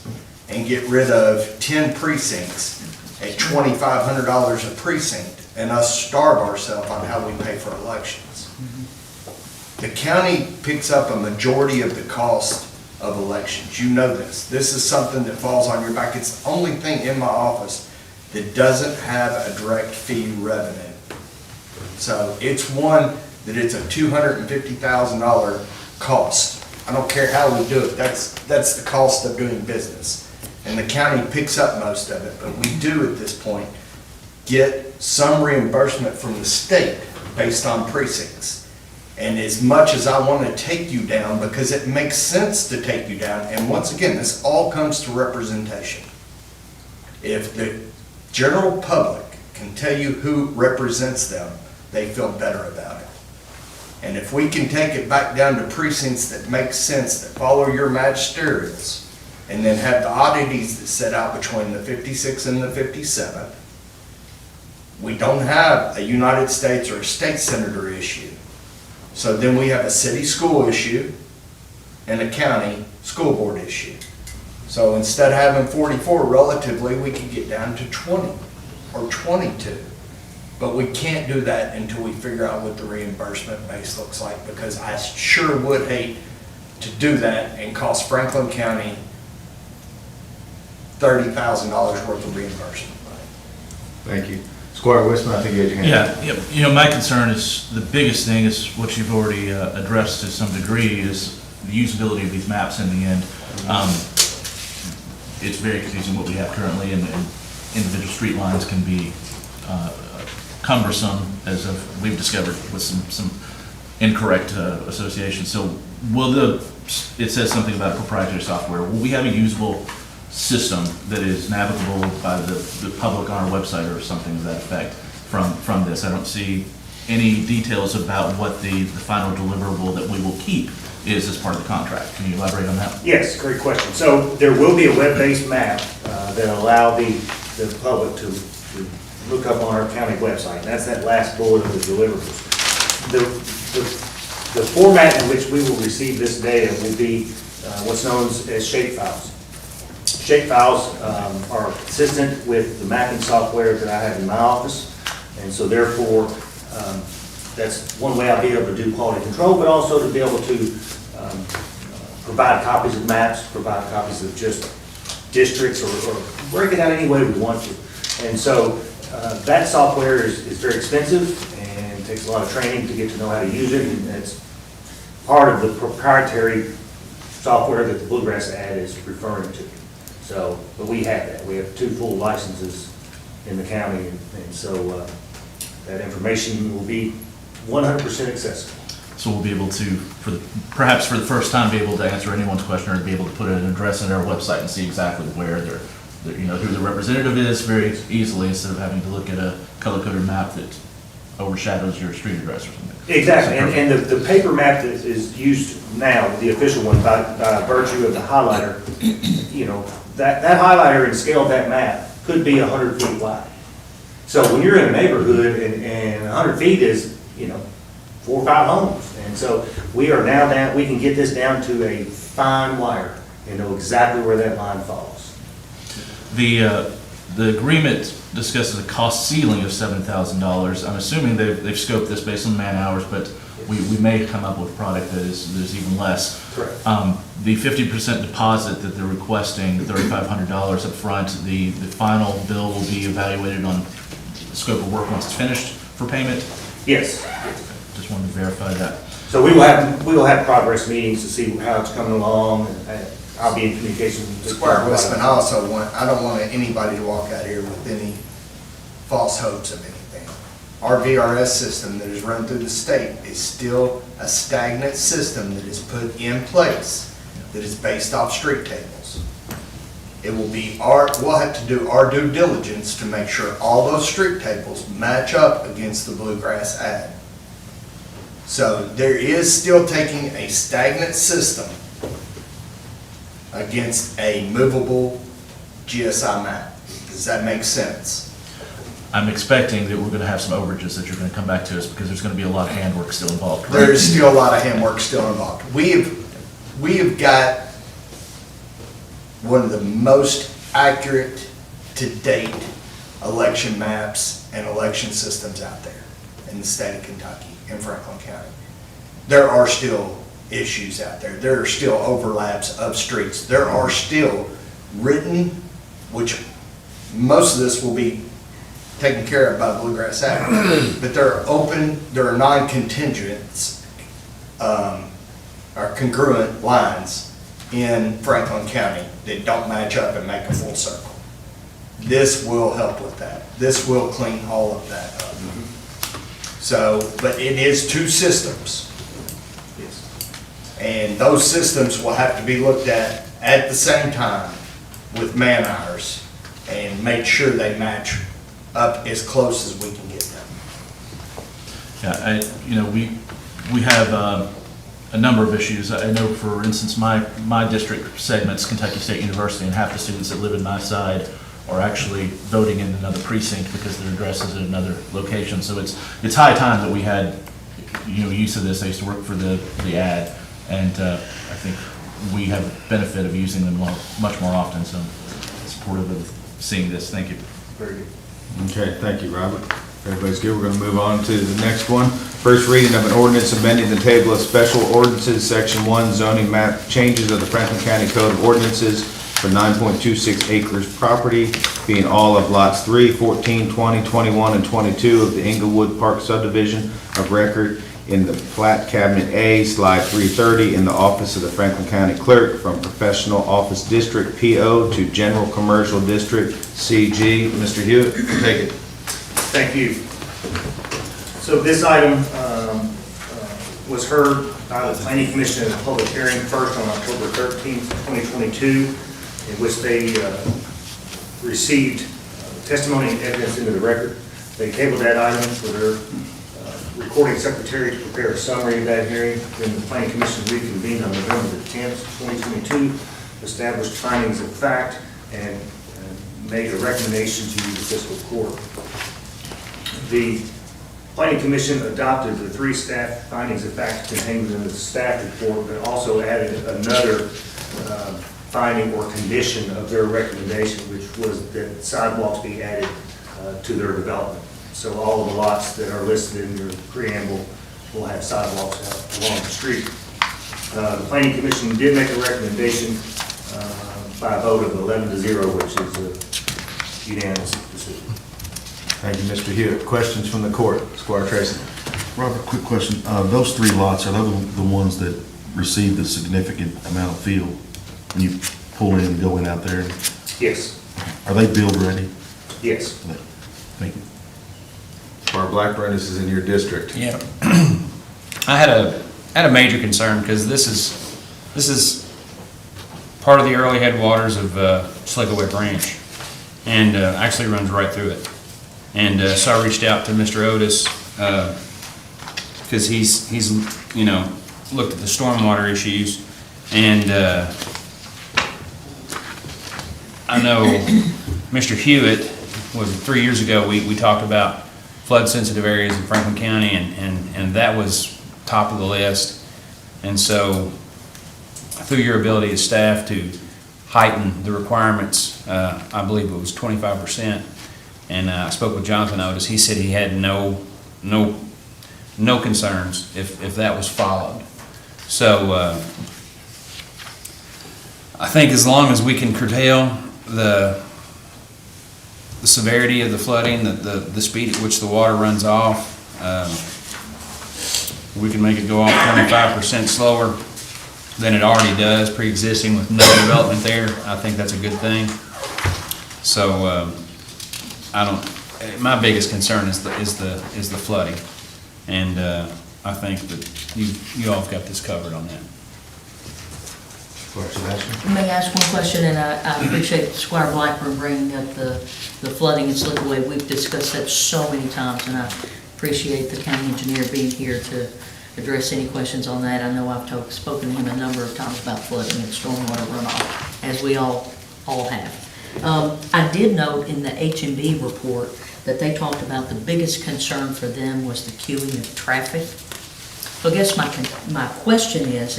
and get rid of 10 precincts at $2,500 a precinct and us starve ourselves on how we pay for elections. The county picks up a majority of the cost of elections. You know this. This is something that falls on your back. It's the only thing in my office that doesn't have a direct fee revenue. So it's one that it's a $250,000 cost. I don't care how we do it. That's the cost of doing business. And the county picks up most of it, but we do at this point get some reimbursement from the state based on precincts. And as much as I want to take you down, because it makes sense to take you down, and once again, this all comes to representation. If the general public can tell you who represents them, they feel better about it. And if we can take it back down to precincts that make sense, that follow your magisterials, and then have the oddities that set out between the 56th and the 57th, we don't have a United States or a state senator issue. So then we have a city school issue and a county school board issue. So instead of having 44 relatively, we could get down to 20 or 22. But we can't do that until we figure out what the reimbursement base looks like, because I sure would hate to do that and cost Franklin County $30,000 worth of reimbursement. Thank you. Squire Westman, I think you had your hand up. Yeah, you know, my concern is, the biggest thing is what you've already addressed to some degree, is the usability of these maps in the end. It's very confusing what we have currently, and individual street lines can be cumbersome, as we've discovered with some incorrect associations. So it says something about proprietary software. Will we have a usable system that is navigable by the public on our website or something to that effect from this? I don't see any details about what the final deliverable that we will keep is as part of the contract. Can you elaborate on that? Yes, great question. So there will be a web-based map that allow the public to look up on our county website. And that's that last bullet of the deliverables. The format in which we will receive this data will be what's known as shapefiles. Shapefiles are consistent with the mapping software that I have in my office, and so therefore that's one way I'll be able to do quality control, but also to be able to provide copies of maps, provide copies of just districts, or break it out any way we want to. And so that software is very expensive and takes a lot of training to get to know how to use it, and that's part of the proprietary software that the Bluegrass ad is referring to. So, but we have that. We have 2 full licenses in the county, and so that information will be 100% accessible. So we'll be able to, perhaps for the first time, be able to answer anyone's question, or be able to put an address in our website and see exactly where who the representative is very easily, instead of having to look at a color-coded map that overshadows your street address or something. Exactly, and the paper map that is used now, the official one, by virtue of the highlighter, you know, that highlighter and scale of that map could be 100 feet wide. So when you're in a neighborhood and 100 feet is, you know, 4 or 5 homes. And so we are now down, we can get this down to a fine wire and know exactly where that line falls. The agreement discusses a cost ceiling of $7,000. I'm assuming they've scoped this based on man hours, but we may come up with a product that is even less. Correct. The 50% deposit that they're requesting, the $3,500 up front, the final bill will be evaluated on the scope of work once it's finished for payment? Yes. Just wanted to verify that. So we will have progress meetings to see how it's coming along, and I'll be in communication with Squire Westman, I don't want anybody to walk out here with any false hopes of anything. Our VRS system that is run through the state is still a stagnant system that is put in place that is based off street tables. It will be we'll have to do our due diligence to make sure all those street tables match up against the Bluegrass ad. So there is still taking a stagnant system against a movable GSI map. Does that make sense? I'm expecting that we're going to have some overages that you're going to come back to us because there's going to be a lot of handwork still involved. Correct? There is still a lot of handwork still involved. We have got one of the most accurate to date election maps and election systems out there in the state of Kentucky, in Franklin County. There are still issues out there. There are still overlaps of streets. There are still written, which most of this will be taken care of by the Bluegrass Act, but there are non-contingents, or congruent lines in Franklin County that don't match up and make a full circle. This will help with that. This will clean all of that up. So, but it is 2 systems. And those systems will have to be looked at the same time with man hours and make sure they match up as close as we can get them. Yeah, we have a number of issues. I know, for instance, my district segments Kentucky State University, and half the students that live in my side are actually voting in another precinct because their address is at another location. So it's high time that we had use of this. I used to work for the ad, and I think we have a benefit of using them much more often. So supportive of seeing this. Thank you. Very good. Okay, thank you, Robert. Everybody's good. We're going to move on to the next one. First reading of an ordinance amending the table of special ordinances, Section 1, zoning map changes of the Franklin County Code of Ordinances for 9.26 acres property, being all of lots 3, 14, 20, 21, and 22 of the Englewood Park subdivision of record in the plat cabinet A, slide 330, in the office of the Franklin County Clerk, from professional office district PO to general commercial district CG. Mr. Hewitt, take it. Thank you. So this item was heard by the Planning Commission in a public hearing first on October 13th, 2022, in which they received testimony and evidence into the record. They tabled that item for their recording secretary to prepare a summary of that hearing. Then the Planning Commission reconvened on November the 10th, 2022, established findings of fact, and made a recommendation to the Fiscal Court. The Planning Commission adopted the 3 staff findings of fact contained in the staff report, but also added another finding or condition of their recommendation, which was that sidewalks be added to their development. So all of the lots that are listed in your preamble will have sidewalks out along the street. The Planning Commission did make a recommendation by a vote of 11-0, which is a unanimous decision. Thank you, Mr. Hewitt. Questions from the court? Squire Tracy. Robert, quick question. Those 3 lots, are those the ones that received a significant amount of fill when you pull in and go in out there? Yes. Are they build ready? Yes. Thank you. Squire Blackburn, this is in your district. Yeah. I had a major concern because this is part of the early headwaters of Slickaway Branch, and actually runs right through it. And so I reached out to Mr. Otis because he's, you know, looked at the stormwater issues, and I know Mr. Hewitt, was 3 years ago, we talked about flood-sensitive areas in Franklin County, and that was top of the list. And so, through your ability as staff to heighten the requirements, I believe it was 25%. And I spoke with Jonathan Otis. He said he had no concerns if that was followed. So I think as long as we can curtail the severity of the flooding, the speed at which the water runs off, we can make it go off 25% slower than it already does, pre-existing with no development there. I think that's a good thing. So my biggest concern is the flooding, and I think that you all have got this covered on that. May I ask one question, and I appreciate Squire Blackburn bringing up the flooding and slipway. We've discussed that so many times, and I appreciate the county engineer being here to address any questions on that. I know I've spoken to him a number of times about flooding and stormwater runoff, as we all have. I did note in the H&B report that they talked about the biggest concern for them was the queuing of traffic. So I guess my question is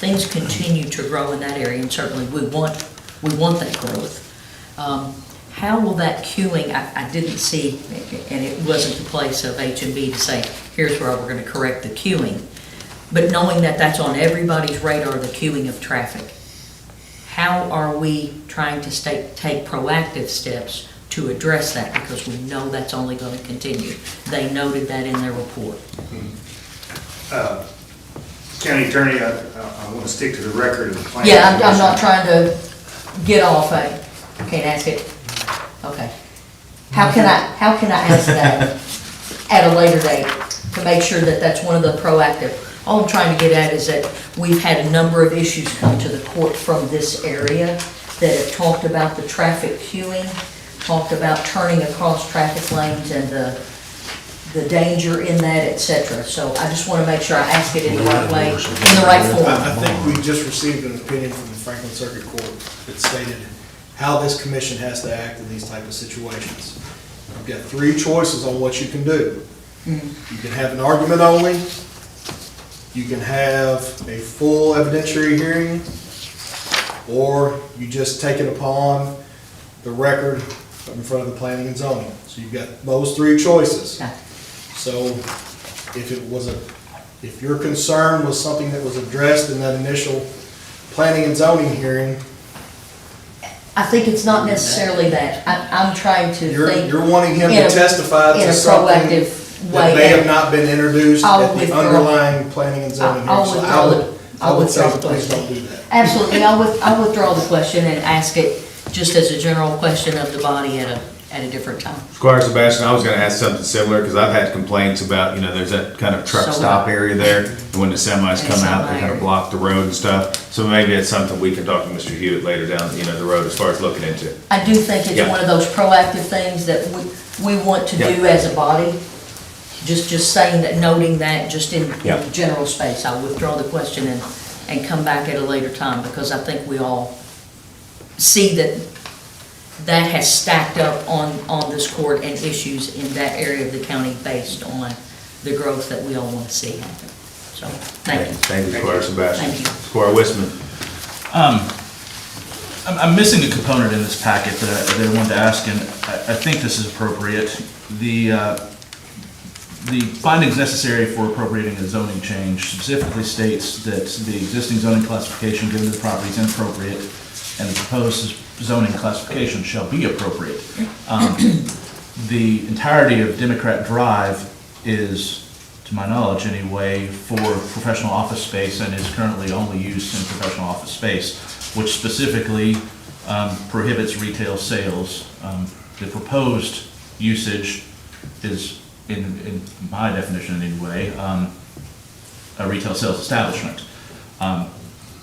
things continue to grow in that area, and certainly we want that growth. How will that queuing, I didn't see, and it wasn't the place of H&B to say, here's where we're going to correct the queuing, but knowing that that's on everybody's radar, the queuing of traffic, how are we trying to take proactive steps to address that, because we know that's only going to continue? They noted that in their report. County Attorney, I want to stick to the record of the plan. Yeah, I'm not trying to get off. I can't ask it. Okay. How can I ask that at a later date to make sure that that's one of the proactive? All I'm trying to get at is that we've had a number of issues come to the court from this area that have talked about the traffic queuing, talked about turning across traffic lanes and the danger in that, etc. So I just want to make sure I ask it in the right way, in the right form. I think we just received an opinion from the Franklin Circuit Court that stated how this commission has to act in these type of situations. You've got three choices on what you can do. You can have an argument only, you can have a full evidentiary hearing, or you just take it upon the record in front of the planning and zoning. So you've got those three choices. Okay. So if your concern was something that was addressed in that initial planning and zoning hearing, I think it's not necessarily that. I'm trying to think. You're wanting him to testify to something that may have not been introduced at the underlying planning and zoning hearing. So I would say please don't do that. Absolutely, I'll withdraw the question and ask it just as a general question of the body at a different time. Squire Sebastian, I was gonna ask something similar, because I've had complaints about, there's that kind of truck So stop area there, and when the semis come out, they kind of block the road and stuff. So maybe it's something we can talk to Mr. Hewitt later down, the road as far as looking into. I do think it's one of those proactive things that we want to do as a body. Just saying that, noting that, just in general space. I'll withdraw the question and come back at a later time, because I think we all see that has stacked up on this court and issues in that area of the county based on the growth that we all want to see happen. So, thank you. Thank you, Squire Sebastian. Thank you. Squire Wissman. I'm missing a component in this packet that I wanted to ask, and I think this is appropriate. The findings necessary for appropriating a zoning change specifically states that the existing zoning classification given to the property is inappropriate, and the proposed zoning classification shall be appropriate. The entirety of Democrat Drive is, to my knowledge anyway, for professional office space, and is currently only used in professional office space, which specifically prohibits retail sales. The proposed usage is, in my definition anyway, a retail sales establishment.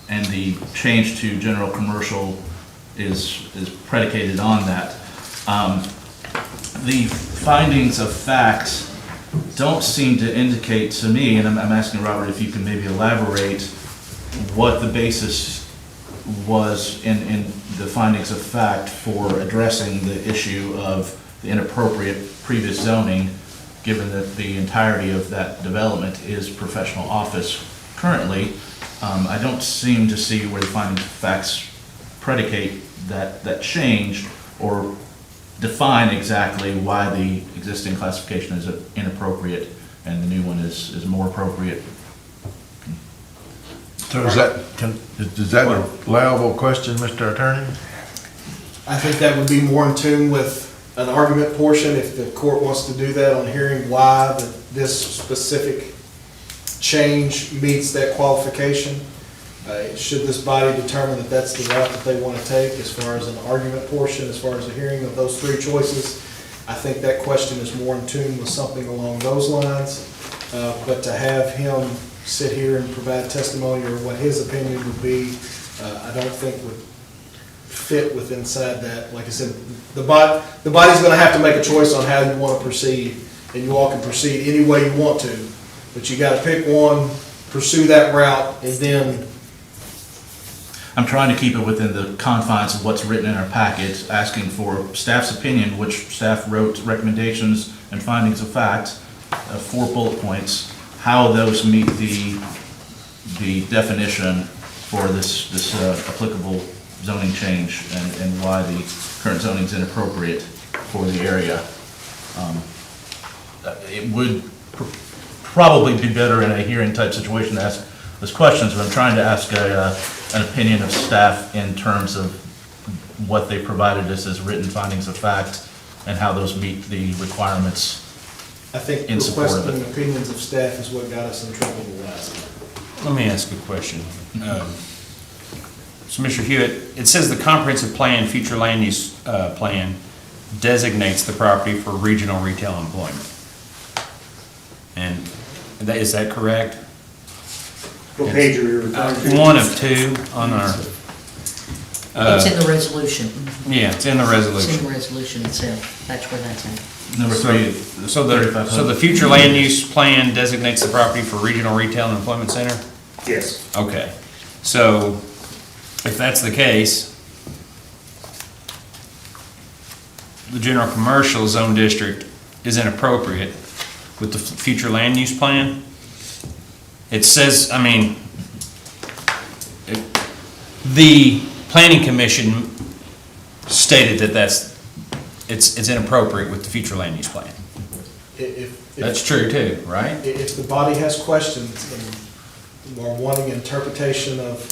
And the change to general commercial is predicated on that. The findings of fact don't seem to indicate to me, and I'm asking Robert if you can maybe elaborate what the basis was in the findings of fact for addressing the issue of the inappropriate previous zoning, given that the entirety of that development is professional office currently. I don't seem to see where the findings of facts predicate that change or define exactly why the existing classification is inappropriate and the new one is more appropriate. So is that a allowable question, Mr. Attorney? I think that would be more in tune with an argument portion, if the court wants to do that on hearing why this specific change meets that qualification. Should this body determine that that's the route that they want to take as far as an argument portion, as far as a hearing of those three choices, I think that question is more in tune with something along those lines. But to have him sit here and provide testimony or what his opinion would be, I don't think would fit with inside that. Like I said, the body's going to have to make a choice on how you want to proceed, and you all can proceed any way you want to, but you got to pick one, pursue that route, and then. I'm trying to keep it within the confines of what's written in our packet, asking for staff's opinion, which staff wrote recommendations and findings of fact, 4 bullet points, how those meet the definition for this applicable zoning change and why the current zoning is inappropriate for the area. It would probably be better in a hearing type situation to ask those questions, but I'm trying to ask an opinion of staff in terms of what they provided us as written findings of fact and how those meet the requirements. I think in support of requesting it. opinions of staff is what got us in trouble the last time. Let me ask a question. So, Mr. Hewitt, it says the comprehensive plan, future land use plan designates the property for regional retail employment. And is that correct? What page are you referring to? 1 of 2 on our. It's in the resolution. Yeah, it's in the It's in resolution. the resolution itself. That's where that's at. Number 3, So the future land use plan designates the property for regional retail and employment center? Yes. Okay, so if that's the case, the general commercial zone district is inappropriate with the future land use plan? It says, I mean, the planning commission stated that it's inappropriate with the future land use plan. That's true too, right? If the body has questions and are wanting interpretation of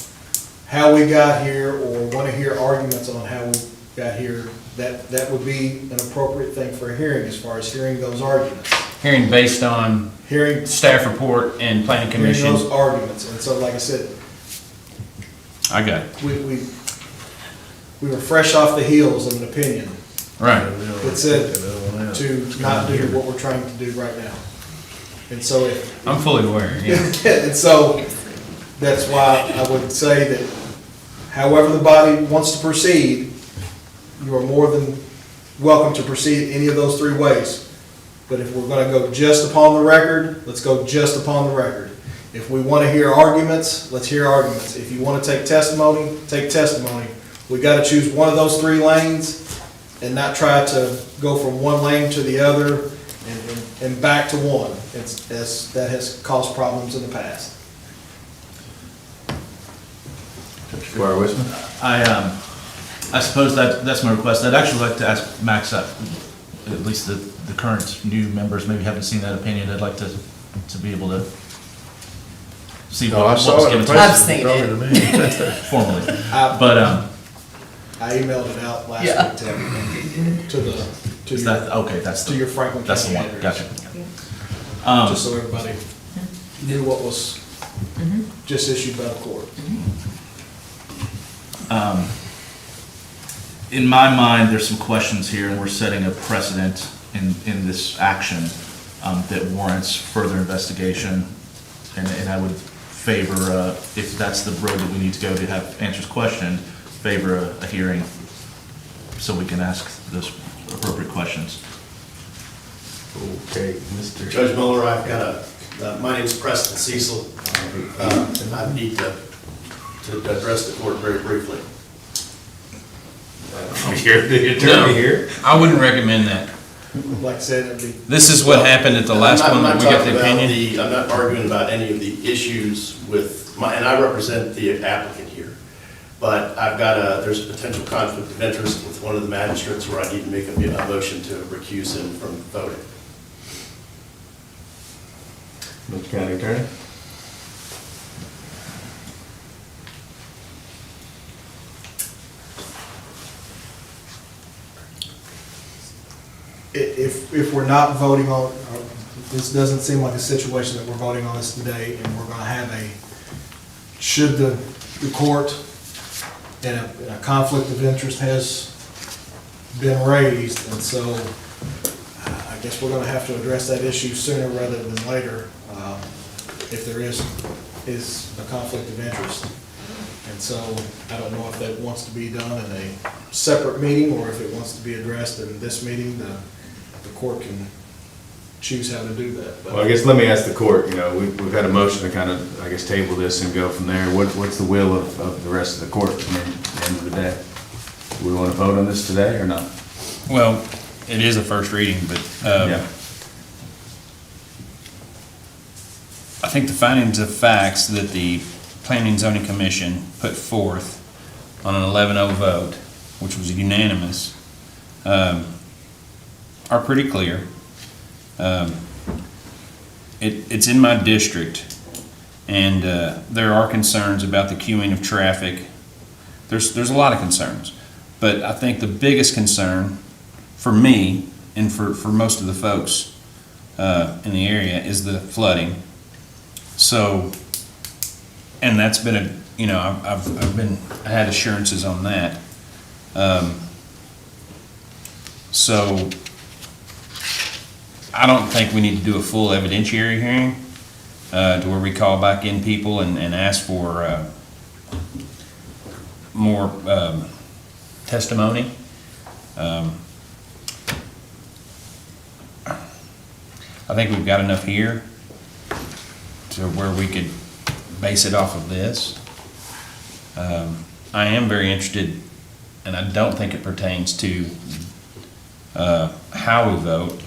how we got here or want to hear arguments on how we got here, that would be an appropriate thing for a hearing as far as hearing those arguments. Hearing based on Hearing staff report and planning commission. those arguments. And so, like I said, I got it. we were fresh off the heels of an opinion Right. that said to not do what we're trying to do right now. And so if, I'm fully aware, yeah. and so that's why I would say that however the body wants to proceed, you are more than welcome to proceed any of those 3 ways. But if we're gonna go just upon the record, let's go just upon the record. If we wanna hear arguments, let's hear arguments. If you wanna take testimony, take testimony. We gotta choose one of those 3 lanes and not try to go from one lane to the other and back to one. That has caused problems in the past. Squire Wisman? I suppose that's my request. I'd actually like to ask Max, at least the current new members maybe haven't seen that opinion. I'd like to be able to see No, I what saw was it. given to I've us seen it. formally. I But, emailed it out last Yeah. week to everyone, to is your, that, okay, that's to your Franklin that's the County one, address. gotcha. Just so everybody knew what was just issued by the court. In my mind, there's some questions here, and we're setting a precedent in this action that warrants further investigation. And I would favor, if that's the road that we need to go to have answers questioned, favor a hearing so we can ask those appropriate questions. Okay, Mr. Judge Miller, I've got my name is Preston Cecil, and I need to address the court very briefly. You're the attorney here. I wouldn't recommend that. Like I said, it'd be, This is what happened at the last one that we got the opinion. I'm not arguing about any of the issues with and I represent the applicant here. But there's a potential conflict of interest with one of the magistrates where I need to make a motion to recuse him from voting. Mr. County Attorney? if we're not voting on, this doesn't seem like a situation that we're voting on this today, and we're gonna have should the court and a conflict of interest has been raised, and so I guess we're gonna have to address that issue sooner rather than later, if there is a conflict of interest. And so I don't know if that wants to be done in a separate meeting, or if it wants to be addressed in this meeting. The court can choose how to do that. But Well, I guess let me ask the court, we've had a motion to kind of, I guess, table this and go from there. What's the will of the rest of the court at the end of the day? Do we want to vote on this today or not? Well, it is a first reading, but Yeah. I think the findings of facts that the Planning and Zoning Commission put forth on an 11-0 vote, which was unanimous, are pretty clear. It's in my district, and there are concerns about the queuing of traffic. There's a lot of concerns, but I think the biggest concern for me and for most of the folks in the area is the flooding. So, and that's been I had assurances on that. So I don't think we need to do a full evidentiary hearing to where we call back in people and ask for more testimony. I think we've got enough here to where we could base it off of this. I am very interested, and I don't think it pertains to how we vote,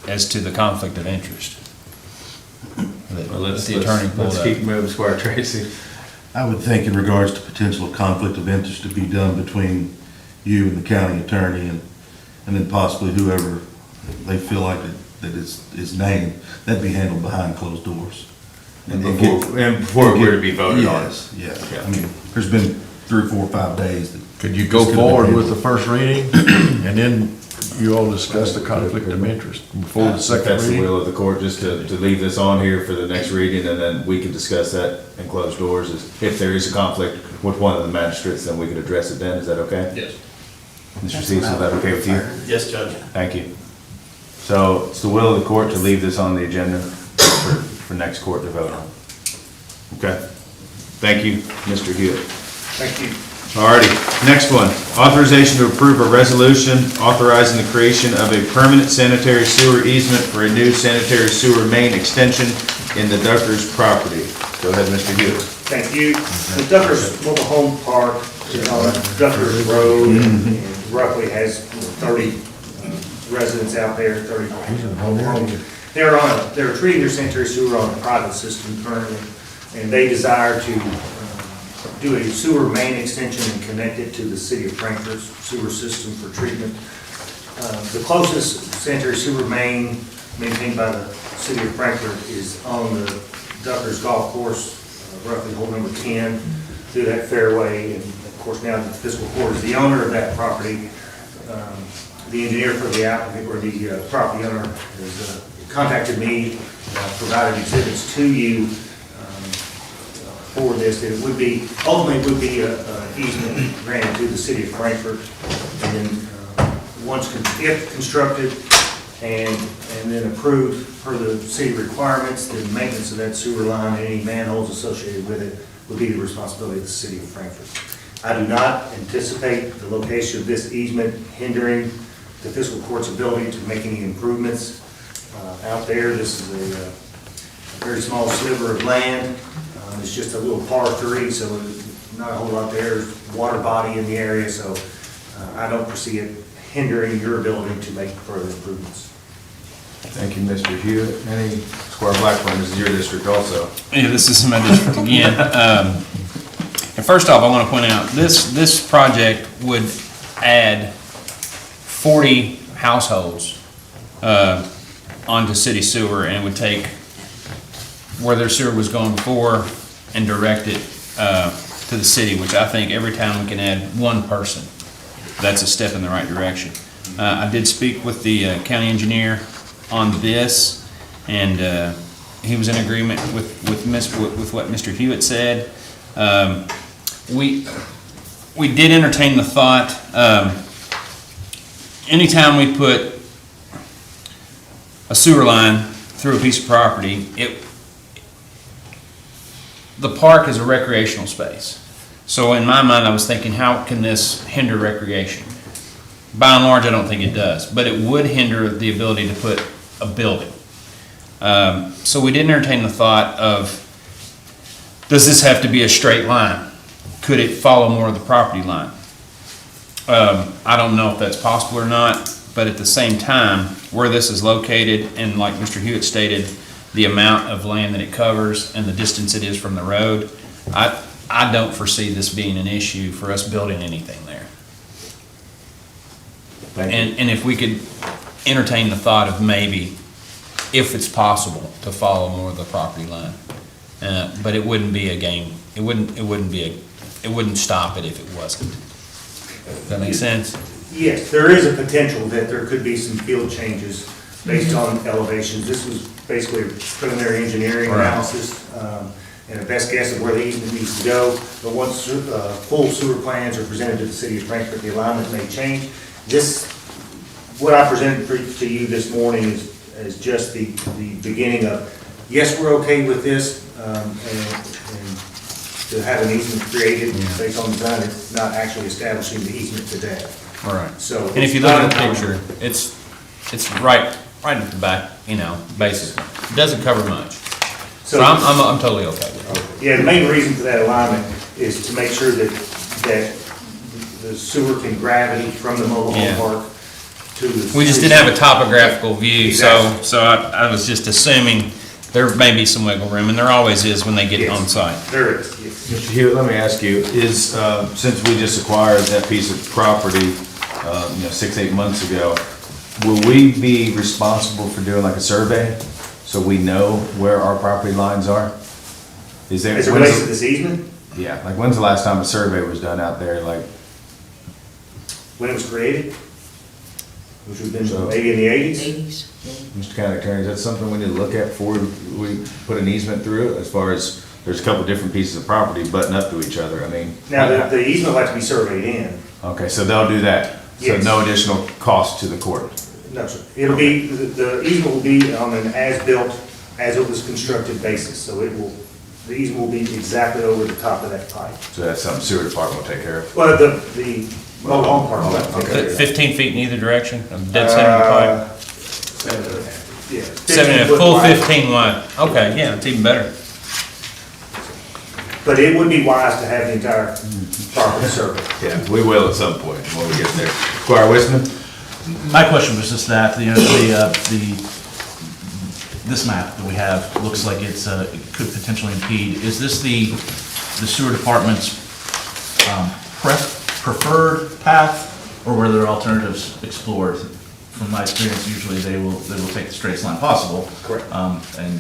as to the conflict of interest. Well, let's keep moving, Squire Tracy. I would think in regards to potential conflict of interest to be done between you and the county attorney and then possibly whoever they feel like that is named, that'd be handled behind closed doors. And before it were to be voted on. Yes, yeah. I mean, there's been 3, 4, 5 days that. Could you go forward with the first reading, and then you all discuss the conflict of interest before the second That's the reading? will of the court, just to leave this on here for the next reading, and then we can discuss that in closed doors. If there is a conflict with one of the magistrates, then we can address it then. Is that okay? Yes. Mr. Cecil, is that okay with you? Yes, Judge. Thank you. So it's the will of the court to leave this on the agenda for next court to vote on. Okay. Thank you, Mr. Hewitt. Thank you. Alrighty, next one. Authorization to approve a resolution authorizing the creation of a permanent sanitary sewer easement for a new sanitary sewer main extension in the Duckers property. Go ahead, Mr. Hewitt. Thank you. The Duckers Mobile Home Park is on Duckers Road and roughly has 30 residents out there, 30 homes. They're treating their sanitary sewer on a private system currently, and they desire to do a sewer main extension and connect it to the city of Frankfurt's sewer system for treatment. The closest sanitary sewer main maintained by the city of Frankfurt is on the Duckers Golf Course, roughly hole number 10, through that fairway. And of course, now the Fiscal Court is the owner of that property. The engineer for the applicant, or the property owner, has contacted me, provided exhibits to you for this. It would be, ultimately, it would be an easement granted to the city of Frankfurt. And then, if constructed and then approved per the city requirements, the maintenance of that sewer line and any manholes associated with it would be the responsibility of the city of Frankfurt. I do not anticipate the location of this easement hindering the fiscal court's ability to make any improvements out there. This is a very small sliver of land. It's just a little par 3, so not a whole lot there. There's water body in the area, so I don't foresee it hindering your ability to make further improvements. Thank you, Mr. Hewitt. Any, Squire Blackburn, this is your district also. Yeah, this is my district again. And first off, I want to point out, this project would add 40 households onto city sewer, and would take where their sewer was going before and direct it to the city, which I think every time we can add one person, that's a step in the right direction. I did speak with the county engineer on this, and he was in agreement with what Mr. Hewitt said. We did entertain the thought, anytime we put a sewer line through a piece of property, the park is a recreational space. So in my mind, I was thinking, how can this hinder recreation? By and large, I don't think it does, but it would hinder the ability to put a building. So we did entertain the thought of, does this have to be a straight line? Could it follow more of the property line? I don't know if that's possible or not, but at the same time, where this is located, and like Mr. Hewitt stated, the amount of land that it covers and the distance it is from the road, I don't foresee this being an issue for us building anything there. And if we could entertain the thought of maybe, if it's possible, to follow more of the property line. But it wouldn't be a game, it wouldn't stop it if it wasn't. Does that make sense? Yes, there is a potential that there could be some field changes based on elevations. This was basically a preliminary engineering analysis, and a best guess of where the easement needs to go. But once full sewer plans are presented to the city of Frankfort, the alignment may change. What I presented to you this morning is just the beginning of, yes, we're okay with this, and to have an easement created based on design. It's not actually establishing the easement today. All right. So, and if you look at the picture, it's right at the back, basically. It doesn't cover much. So I'm totally okay with it. Yeah, the main reason for that alignment is to make sure that the sewer can gravity from the mobile home park to the. We just didn't have a topographical view, Exactly. so I was just assuming there may be some wiggle room, and there always is when they get on site. There is, yes. Mr. Hewitt, let me ask you, since we just acquired that piece of property, 6-8 months ago, will we be responsible for doing like a survey so we know where our property lines are? As it relates to this easement, Yeah, like when's the last time a survey was done out there, like? when it was created, which would have So- been maybe in the 80s. 80s. Mr. County Attorney, is that something we need to look at before we put an easement through it? As far as, there's a couple different pieces of property butting up to each other, I mean. Now, the easement will have to be surveyed in. Okay, so they'll do that? Yes. So no additional cost to the court? No, sir. It'll be, the easement will be on an as-built, as it was constructed basis. So the easement will be exactly over the top of that pipe. So that's something sewer department will take care of? Well, the mobile home park will have to take care of that. 15 feet in either direction, of dead center of the pipe? 7.5. Yeah. 7 foot full wide. 15 wide. Okay, yeah, it's even better. But it would be wise to have the entire property surveyed. Yeah, we will at some point when we get there. Squire Wisman? My question was just that, this map that we have looks like it could potentially impede. Is this the sewer department's preferred path, or were there alternatives explored? From my experience, usually they will take the straightest line possible. Correct. And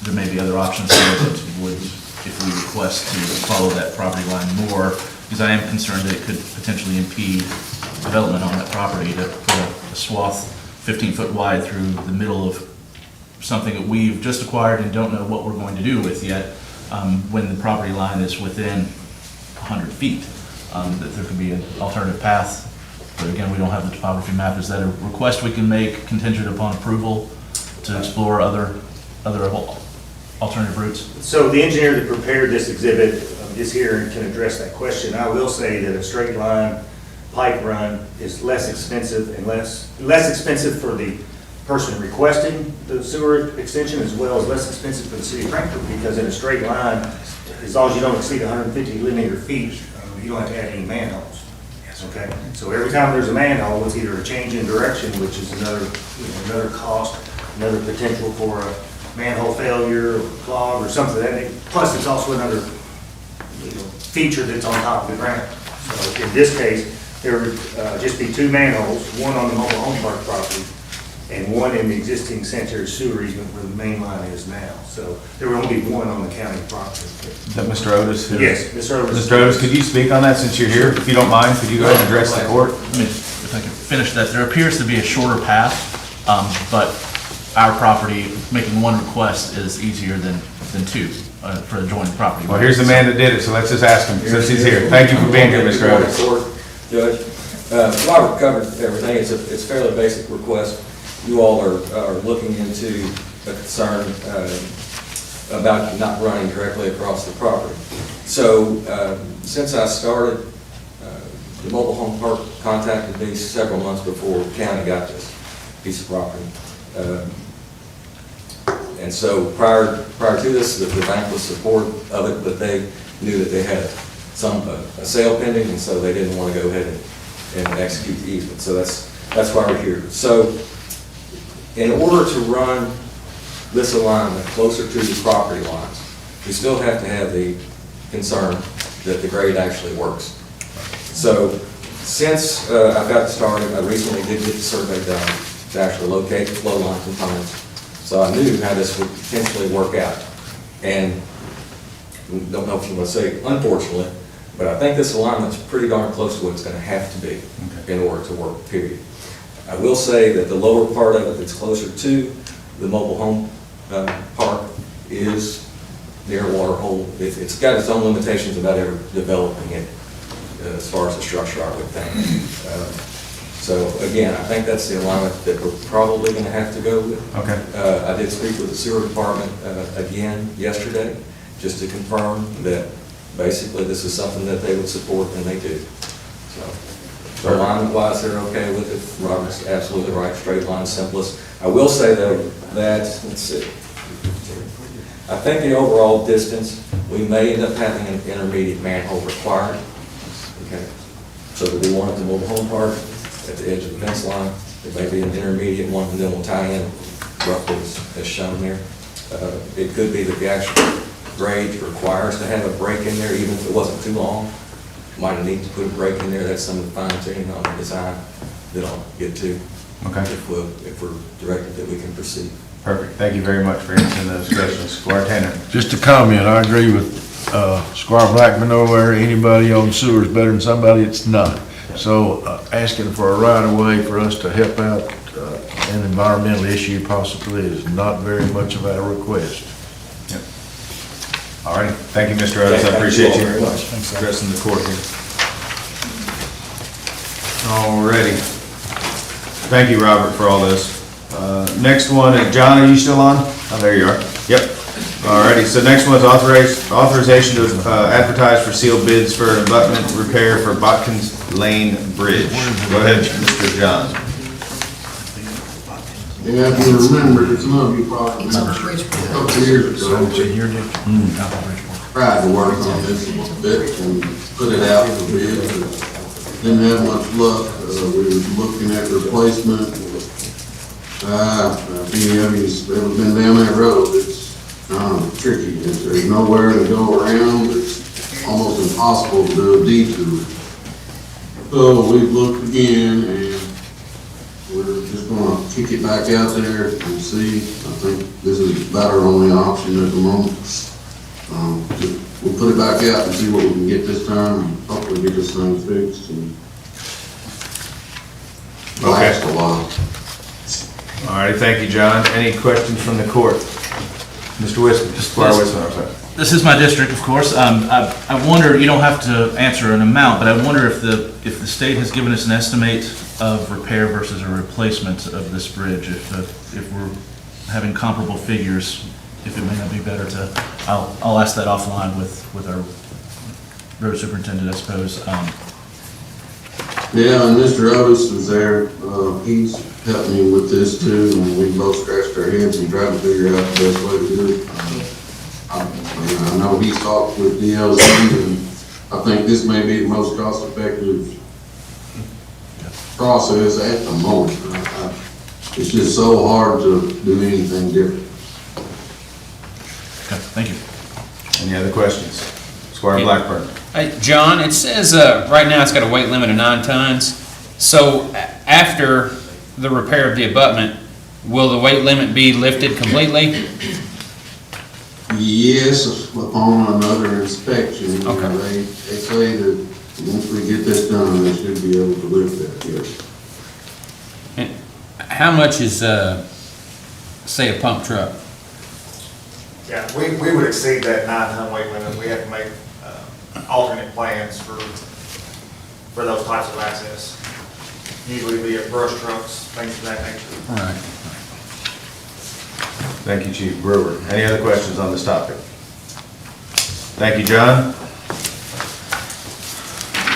there may be other options here that would, if we request to follow that property line more, because I am concerned that it could potentially impede development on that property to put a swath 15 foot wide through the middle of something that we've just acquired and don't know what we're going to do with yet, when the property line is within 100 feet, that there could be an alternative path. But again, we don't have the topography map. Is that a request we can make contingent upon approval to explore other alternative routes? So the engineer that prepared this exhibit is here and can address that question. I will say that a straight line pipe run is less expensive and less expensive for the person requesting the sewer extension, as well as less expensive for the city of Frankfurt, because in a straight line, as long as you don't exceed 150 linear feet, you don't have to add any manholes. Okay, so every time there's a manhole, it's either a change in direction, which is another cost, another potential for a manhole failure, or clog, or something like that. Plus, it's also another feature that's on top of the ground. So in this case, there would just be two manholes, one on the mobile home park property, and one in the existing sanitary sewer easement where the main line is now. So there would only be one on the county property. Is that Mr. Otis? Yes, Mr. Otis. Mr. Otis, could you speak on that since you're here? If you don't mind, could you go ahead and address the court? I mean, if I can finish that, there appears to be a shorter path, but our property, making one request is easier than two for adjoining property. Well, here's the man that did it, so let's just ask him since he's here. Thank you for being here, Mr. Otis. Judge, Robert covered everything. It's a fairly basic request. You all are looking into a concern about not running directly across the property. So since I started, the mobile home park contacted me several months before the county got this piece of property. And so prior to this, the bank was supportive of it, but they knew that they had a sale pending, and so they didn't want to go ahead and execute the easement. So that's why we're here. So in order to run this alignment closer to the property lines, we still have to have the concern that the grade actually works. So since I got started, I recently did get the survey done to actually locate the flow line components. So I knew how this would potentially work out. And don't know if you want to say unfortunately, but I think this alignment's pretty darn close to what it's going to have to be in order to work, period. I will say that the lower part of it that's closer to the mobile home park is near a water hole. It's got its own limitations about ever developing it as far as the structure, I would think. So again, I think that's the alignment that we're probably going to have to go with. Okay. I did speak with the sewer department again yesterday, just to confirm that basically this is something that they would support, and they do. So alignment-wise, they're okay with it. Robert's absolutely right, straight line, simplest. I will say though that, let's see, I think the overall distance, we may end up having an intermediate manhole required. Okay. So that we want it to mobile home park at the edge of the fence line. There may be an intermediate one, and then we'll tie in roughly as shown there. It could be that the actual grade requires to have a break in there, even if it wasn't too long. Might need to put a break in there. That's some of the fine tuning on the design that I'll get to. Okay. If we're directed that we can proceed. Perfect. Thank you very much for answering those questions. Squire Tanner. Just a comment, I agree with Squire Blackman over there. Anybody on sewer is better than somebody that's not. So asking for a right of way for us to help out an environmental issue possibly is not very much of a request. Yep. All right. Thank you, Mr. Otis. I appreciate you very much. addressing the court here. All righty. Thank you, Robert, for all this. Next one, John, are you still on? Oh, there you are. Yep. All righty. So next one is authorization to advertise for sealed bids for abutment repair for Botkins Lane Bridge. Go ahead, Mr. John. Yeah, if you remember, some of you probably remember, a couple of years ago, tried to work on this a little bit and put it out for bid, but didn't have much luck. We were looking at replacement. If any of you's ever been down that road, it's tricky. There's nowhere to go around. It's almost impossible to do a detour. So we've looked again, and we're just gonna kick it back out there and see. I think this is about our only option at the moment. We'll put it back out and see what we can get this time, and hopefully get this thing fixed and last a while. All righty. Thank you, John. Any questions from the court? Mr. Wisman, Squire Wisman, I'm sorry. This is my district, of course. I wonder, you don't have to answer an amount, but I wonder if the state has given us an estimate of repair versus a replacement of this bridge. If we're having comparable figures, if it may not be better to, I'll ask that offline with our road superintendent, I suppose. Yeah, and Mr. Otis was there, he's helped me with this too, and we both scratched our heads and tried to figure out the best way to do it. I know he's talked with DLZ, and I think this may be the most cost-effective process at the moment. It's just so hard to do anything different. Okay, thank you. Any other questions? Squire Blackburn. Hey, John, it says, right now it's got a weight limit of 9 tons. So after the repair of the abutment, will the weight limit be lifted completely? Yes, upon another inspection, you know, Okay. they say that once we get this done, they should be able to lift that, yes. And how much is, say, a pump truck? Yeah, we would exceed that 9-ton weight limit. We have to make alternate plans for those types of access. Usually be at brush trucks, things of that nature. All right. Thank you, Chief Brewer. Any other questions on this topic? Thank you, John.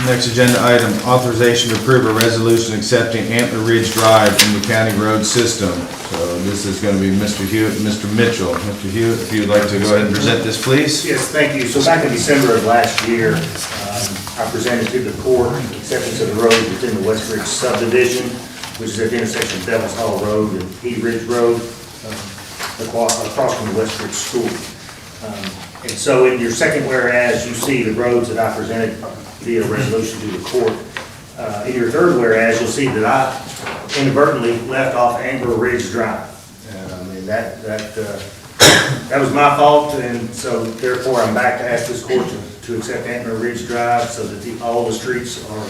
Next agenda item, authorization to approve a resolution accepting Antler Ridge Drive in the county road system. So this is going to be Mr. Hewitt and Mr. Mitchell. Mr. Hewitt, if you'd like to go ahead and present this, please. Yes, thank you. So back in December of last year, I presented to the court acceptance of the road within the West Ridge subdivision, which is at the intersection of Devils Hall Road and Heat Ridge Road, across from the West Ridge School. And so in your second whereas, you see the roads that I presented via resolution to the court. In your third whereas, you'll see that I inadvertently left off Amber Ridge Drive. And I mean, that was my fault, and so therefore I'm back to ask this court to accept Antler Ridge Drive so that all the streets are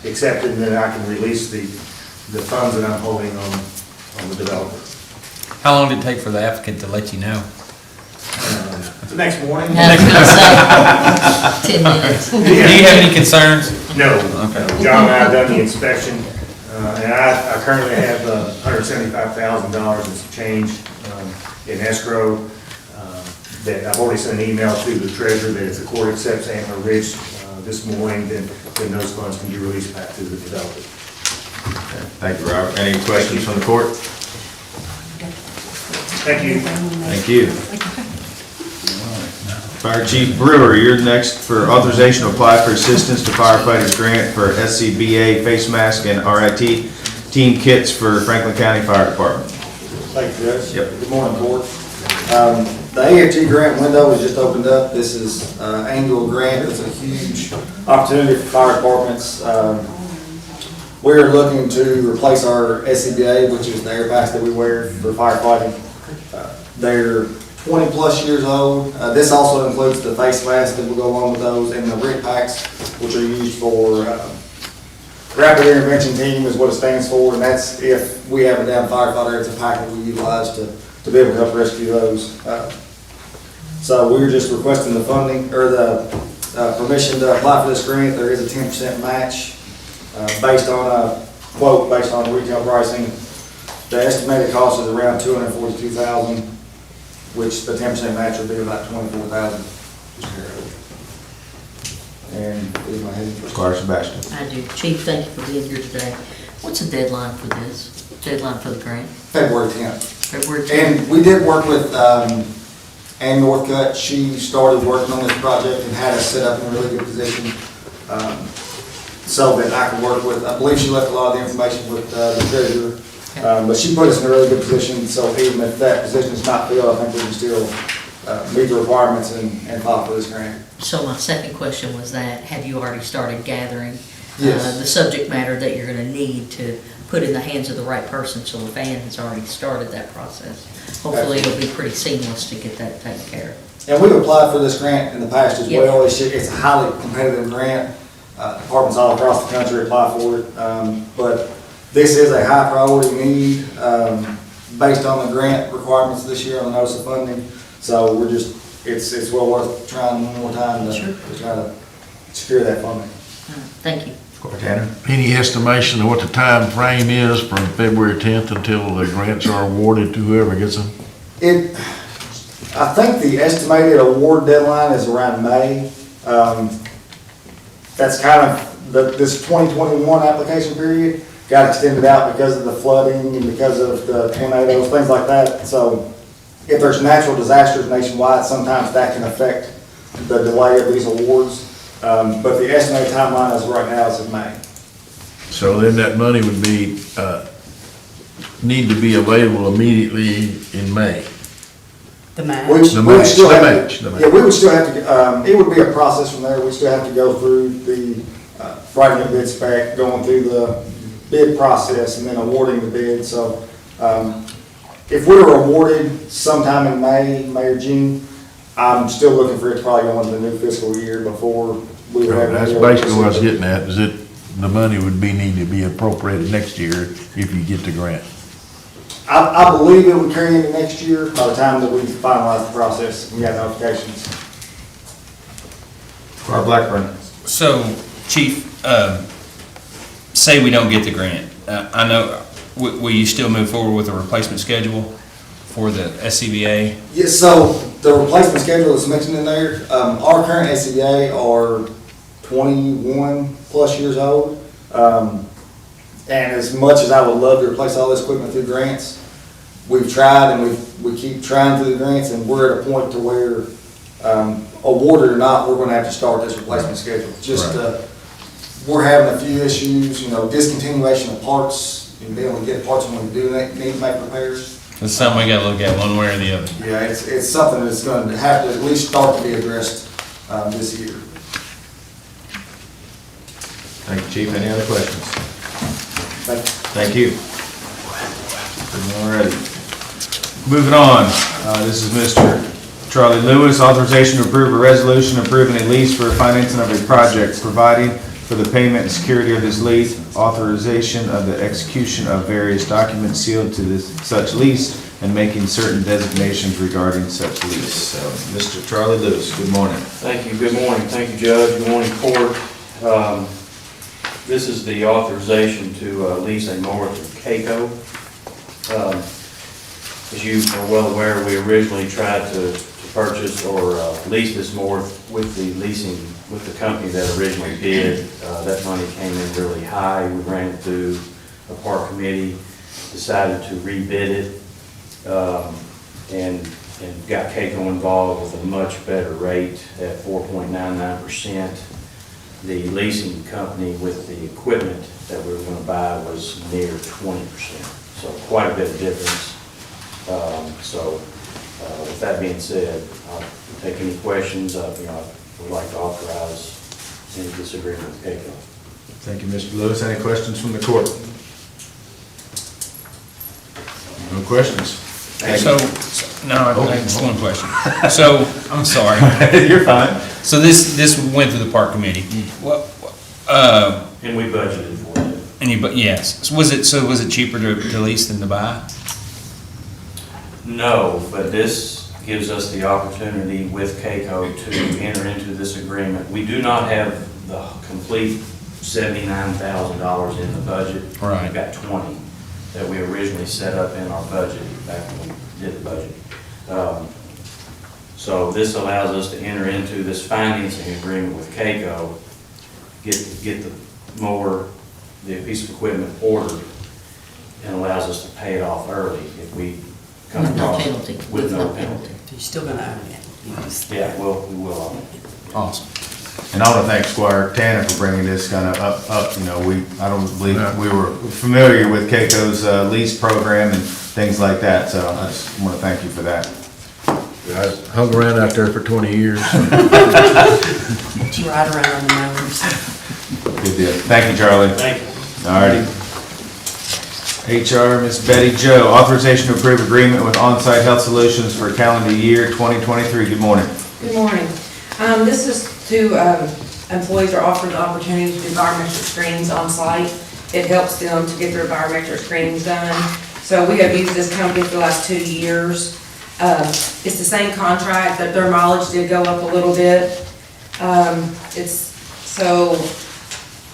accepted, and then I can release the funds that I'm holding on the developer. How long did it take for the applicant to let you know? The next morning. I was gonna say, 10 minutes. Do you have any concerns? No. Okay. John and I have done the inspection, and I currently have $175,000 and some change in escrow that I've already sent an email to the treasurer that if the court accepts Antler Ridge this morning, then those funds can be released back to the developer. Thank you, Robert. Any questions from the court? Thank you. Thank you. Fire Chief Brewer, you're next for authorization to apply for assistance to firefighters grant for SCBA face mask and RIT team kits for Franklin County Fire Department. Thank you, Judge. Yep. Good morning, Court. The AFG grant window was just opened up. This is annual grant. It's a huge opportunity for fire departments. We're looking to replace our SCBA, which is the air packs that we wear for firefighting. They're 20 plus years old. This also includes the face mask that will go along with those and the RIT packs, which are used for Rapid Intervention Team is what it stands for, and that's if we have a down firefighter, it's a pack that we utilize to be able to help rescue those. So we're just requesting the funding or the permission to apply for this grant. There is a 10% match based on a quote based on retail pricing. The estimated cost is around $242,000, which the 10% match would be about $24,000. And leave my head. Squire Sebastian. I do. Chief, thank you for being here today. What's the deadline for this? Deadline for the grant? February 10th. February 10th? And we did work with Ann Northcutt. She started working on this project and had us set up in a really good position so that I could work with, I believe she left a lot of the information with the treasurer. But she put us in a really good position, so even if that position is not filled, I think we can still meet the requirements and file for this grant. So my second question was that, have you already started gathering Yes. the subject matter that you're gonna need to put in the hands of the right person? So if Ann has already started that process, hopefully it'll be pretty seamless to get that taken care of. And we've applied for this grant in the past as Yeah. well. It's a highly competitive grant. Departments all across the country apply for it. But this is a high priority need based on the grant requirements this year on the notice of funding. So we're just, it's well worth trying one more time to try to secure that funding. Thank you. Tanner? Any estimation of what the time frame is from February 10th until the grants are awarded to whoever gets them? I think the estimated award deadline is around May. That's kind of this 2021 application period got extended out because of the flooding and because of the tornadoes, things like that. So if there's natural disasters nationwide, sometimes that can affect the delay of these awards. But the estimated timeline as of right now is in May. So then that money would be, need to be available immediately in May. The match. The match. Yeah, we would still have to, it would be a process from there. We still have to go through the, writing the bid spec, going through the bid process, and then awarding the bid. So, if we were awarded sometime in May or June, I'm still looking for it to probably go into the new fiscal year before we would have. That's basically what I was getting at, is that the money would need to be appropriated next year if you get the grant. I believe it would carry into next year by the time that we finalize the process and get notifications. Our Blackburn. So, Chief, say we don't get the grant. I know, will you still move forward with a replacement schedule for the SCBA? Yes, so the replacement schedule that's mentioned in there, our current SCBA are 21 plus years old. And as much as I would love to replace all this equipment through grants, we've tried and we keep trying through the grants, and we're at a point to where, awarded or not, we're gonna have to start this replacement schedule. We're having a few issues, discontinuation of parts, and being able to get parts when we do need to make repairs. It's something we gotta look at one way or the other. Yeah, it's something that's going to have to at least start to be addressed, this year. Thank you, Chief. Any other questions? Thank you. Thank you. All righty. Moving on, this is Mr. Charlie Lewis, authorization to approve a resolution approving a lease for financing of a project, providing for the payment and security of this lease, authorization of the execution of various documents sealed to such lease, and making certain designations regarding such lease. So, Mr. Charlie Lewis, good morning. Thank you. Good morning. Thank you, Judge. Good morning, Court. This is the authorization to lease a mower from CAECO. As you are well aware, we originally tried to purchase or lease this mower with the company that originally bid. That money came in really high. We ran it through a park committee, decided to rebid it, and got CAECO involved with a much better rate at 4.99%. The leasing company with the equipment that we were going to buy was near 20%, so quite a bit of difference. With that being said, I'll take any questions. I would like to authorize any disagreement with CAECO. Thank you, Mr. Lewis. Any questions from the court? No questions. Just one question. So, I'm sorry. You're fine. So this went through the park committee. And we budgeted for it. Yes. Was it cheaper to lease than to buy? No, but this gives us the opportunity with CAECO to enter into this agreement. We do not have the complete $79,000 in the budget. Right. We've got 20 that we originally set up in our budget back when we did the budget. So this allows us to enter into this financing agreement with CAECO, get the mower, the piece of equipment ordered, and allows us to pay it off early if we come With no across penalty. with no penalty. You're still gonna own it. Yeah, we will own it. Awesome. And I want to thank Squire Tanner for bringing this kind of up. I don't believe we were familiar with CAECO's lease program and things like that, so I just want to thank you for that. I hung around out there for 20 years. It's right around on the mowers. Good deal. Thank you, Charlie. Thank you. All righty. HR, Ms. Betty Jo, authorization to approve agreement with On-Site Health Solutions for calendar year 2023. Good morning. Good morning. This is to, employees are offered the opportunity to do biometric screenings on site. It helps them to get their biometric screenings done. So we have used this company for the last 2 years. It's the same contract, that their mileage did go up a little bit.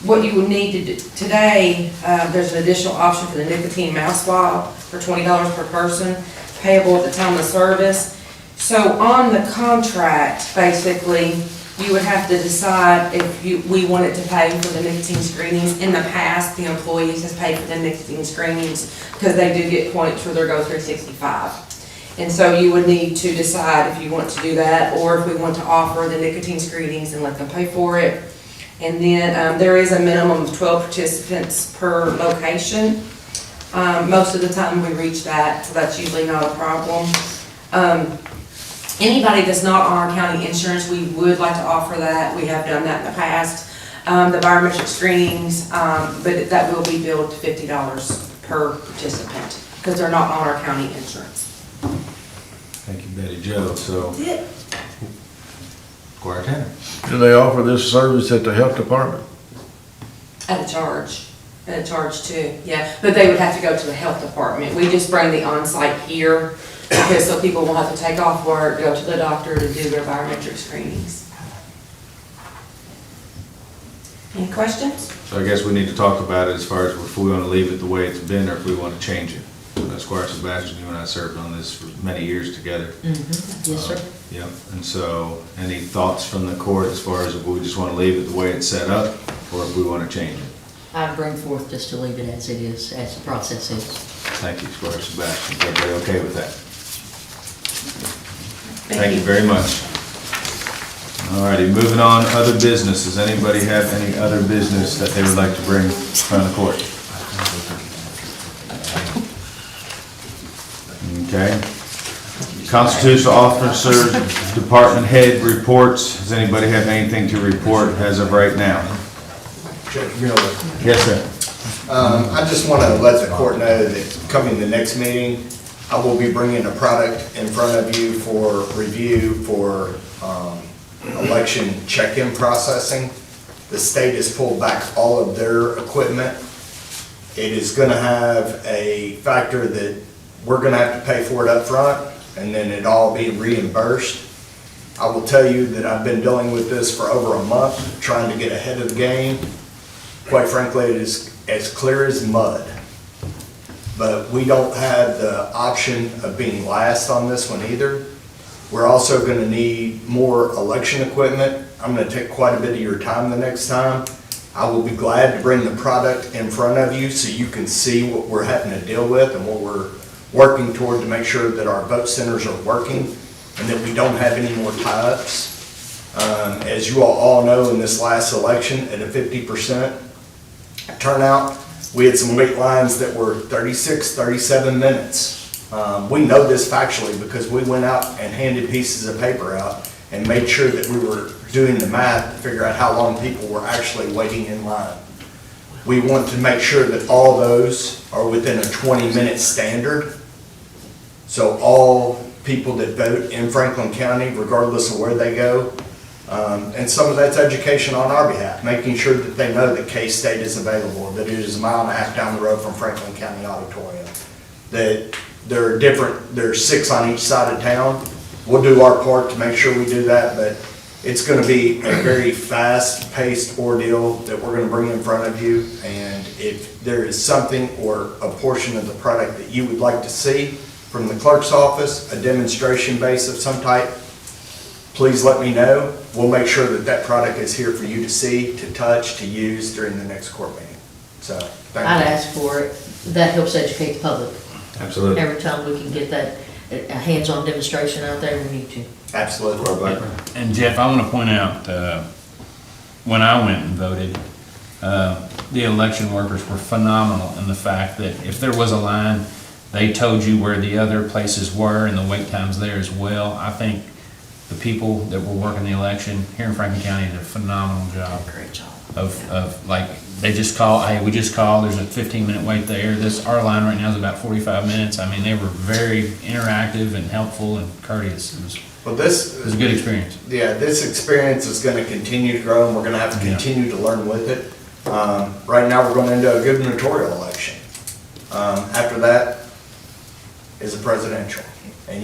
What you would need to do today, there's an additional option for the nicotine mouth swab for $20 per person, payable at the time of service. So on the contract, basically, you would have to decide if we wanted to pay for the nicotine screenings. In the past, the employees has paid for the nicotine screenings because they do get points for their Go 365. And so you would need to decide if you want to do that, or if we want to offer the nicotine screenings and let them pay for it. And then there is a minimum of 12 participants per location. Most of the time we reach that, so that's usually not a problem. Anybody that's not on our county insurance, we would like to offer that. We have done that in the past. The biometric screenings, but that will be billed to $50 per participant because they're not on our county insurance. Thank you, Betty Jo. So, Squire Tanner. Do they offer this service at the health department? At a charge too, yeah. But they would have to go to the health department. We just bring the on-site here because so people won't have to take off work, go to the doctor to do their biometric screenings. Any questions? So I guess we need to talk about it as far as if we want to leave it the way it's been or if we want to change it. Squire Sebastian, you and I served on this for many years together. Mm-hmm. Yes, sir. Yep, and so any thoughts from the court as far as if we just want to leave it the way it's set up or if we want to change it? I bring forth just to leave it as it is, as the process is. Thank you, Squire Sebastian. Is everybody okay with that? Thank you very much. All righty, moving on, other business. Does anybody have any other business that they would like to bring in front of the court? Okay. Constitutional officers, department head reports. Does anybody have anything to report as of right now? Judge Miller. Yes, sir. I just want to let the court know that coming the next meeting, I will be bringing a product in front of you for review for election check-in processing. The state has pulled back all of their equipment. It is going to have a factor that we're going to have to pay for it up front, and then it all be reimbursed. I will tell you that I've been dealing with this for over a month, trying to get ahead of the game. Quite frankly, it is as clear as mud. But we don't have the option of being last on this one either. We're also going to need more election equipment. I'm going to take quite a bit of your time the next time. I will be glad to bring the product in front of you so you can see what we're having to deal with and what we're working toward to make sure that our vote centers are working and that we don't have any more tie-ups. As you all know, in this last election, at a 50% turnout, we had some wait lines that were 36, 37 minutes. We know this factually because we went out and handed pieces of paper out and made sure that we were doing the math to figure out how long people were actually waiting in line. We want to make sure that all those are within a 20-minute standard. So all people that vote in Franklin County, regardless of where they go, and some of that's education on our behalf, making sure that they know that K-State is available, that it is a mile and a half down the road from Franklin County Auditorium, that there's 6 on each side of town. We'll do our part to make sure we do that, but it's going to be a very fast-paced ordeal that we're going to bring in front of you. And if there is something or a portion of the product that you would like to see from the clerk's office, a demonstration base of some type, please let me know. We'll make sure that that product is here for you to see, to touch, to use during the next court meeting. So, thank you. I'd ask for it. That helps educate the public. Absolutely. Every time we can get that a hands-on demonstration out there, we need to. Absolutely. And Jeff, I want to point out, when I went and voted, the election workers were phenomenal in the fact that if there was a line, they told you where the other places were and the wait times there as well. I think the people that were working the election here in Franklin County did a phenomenal job. Great job. Of like, they just call, hey, we just called, there's a 15-minute wait there. Our line right now is about 45 minutes. I mean, they were very interactive and helpful and courteous. It was a good experience. Yeah, this experience is going to continue to grow, and we're going to have to continue to learn with it. Right now, we're going into a gubernatorial election. After that is a presidential. And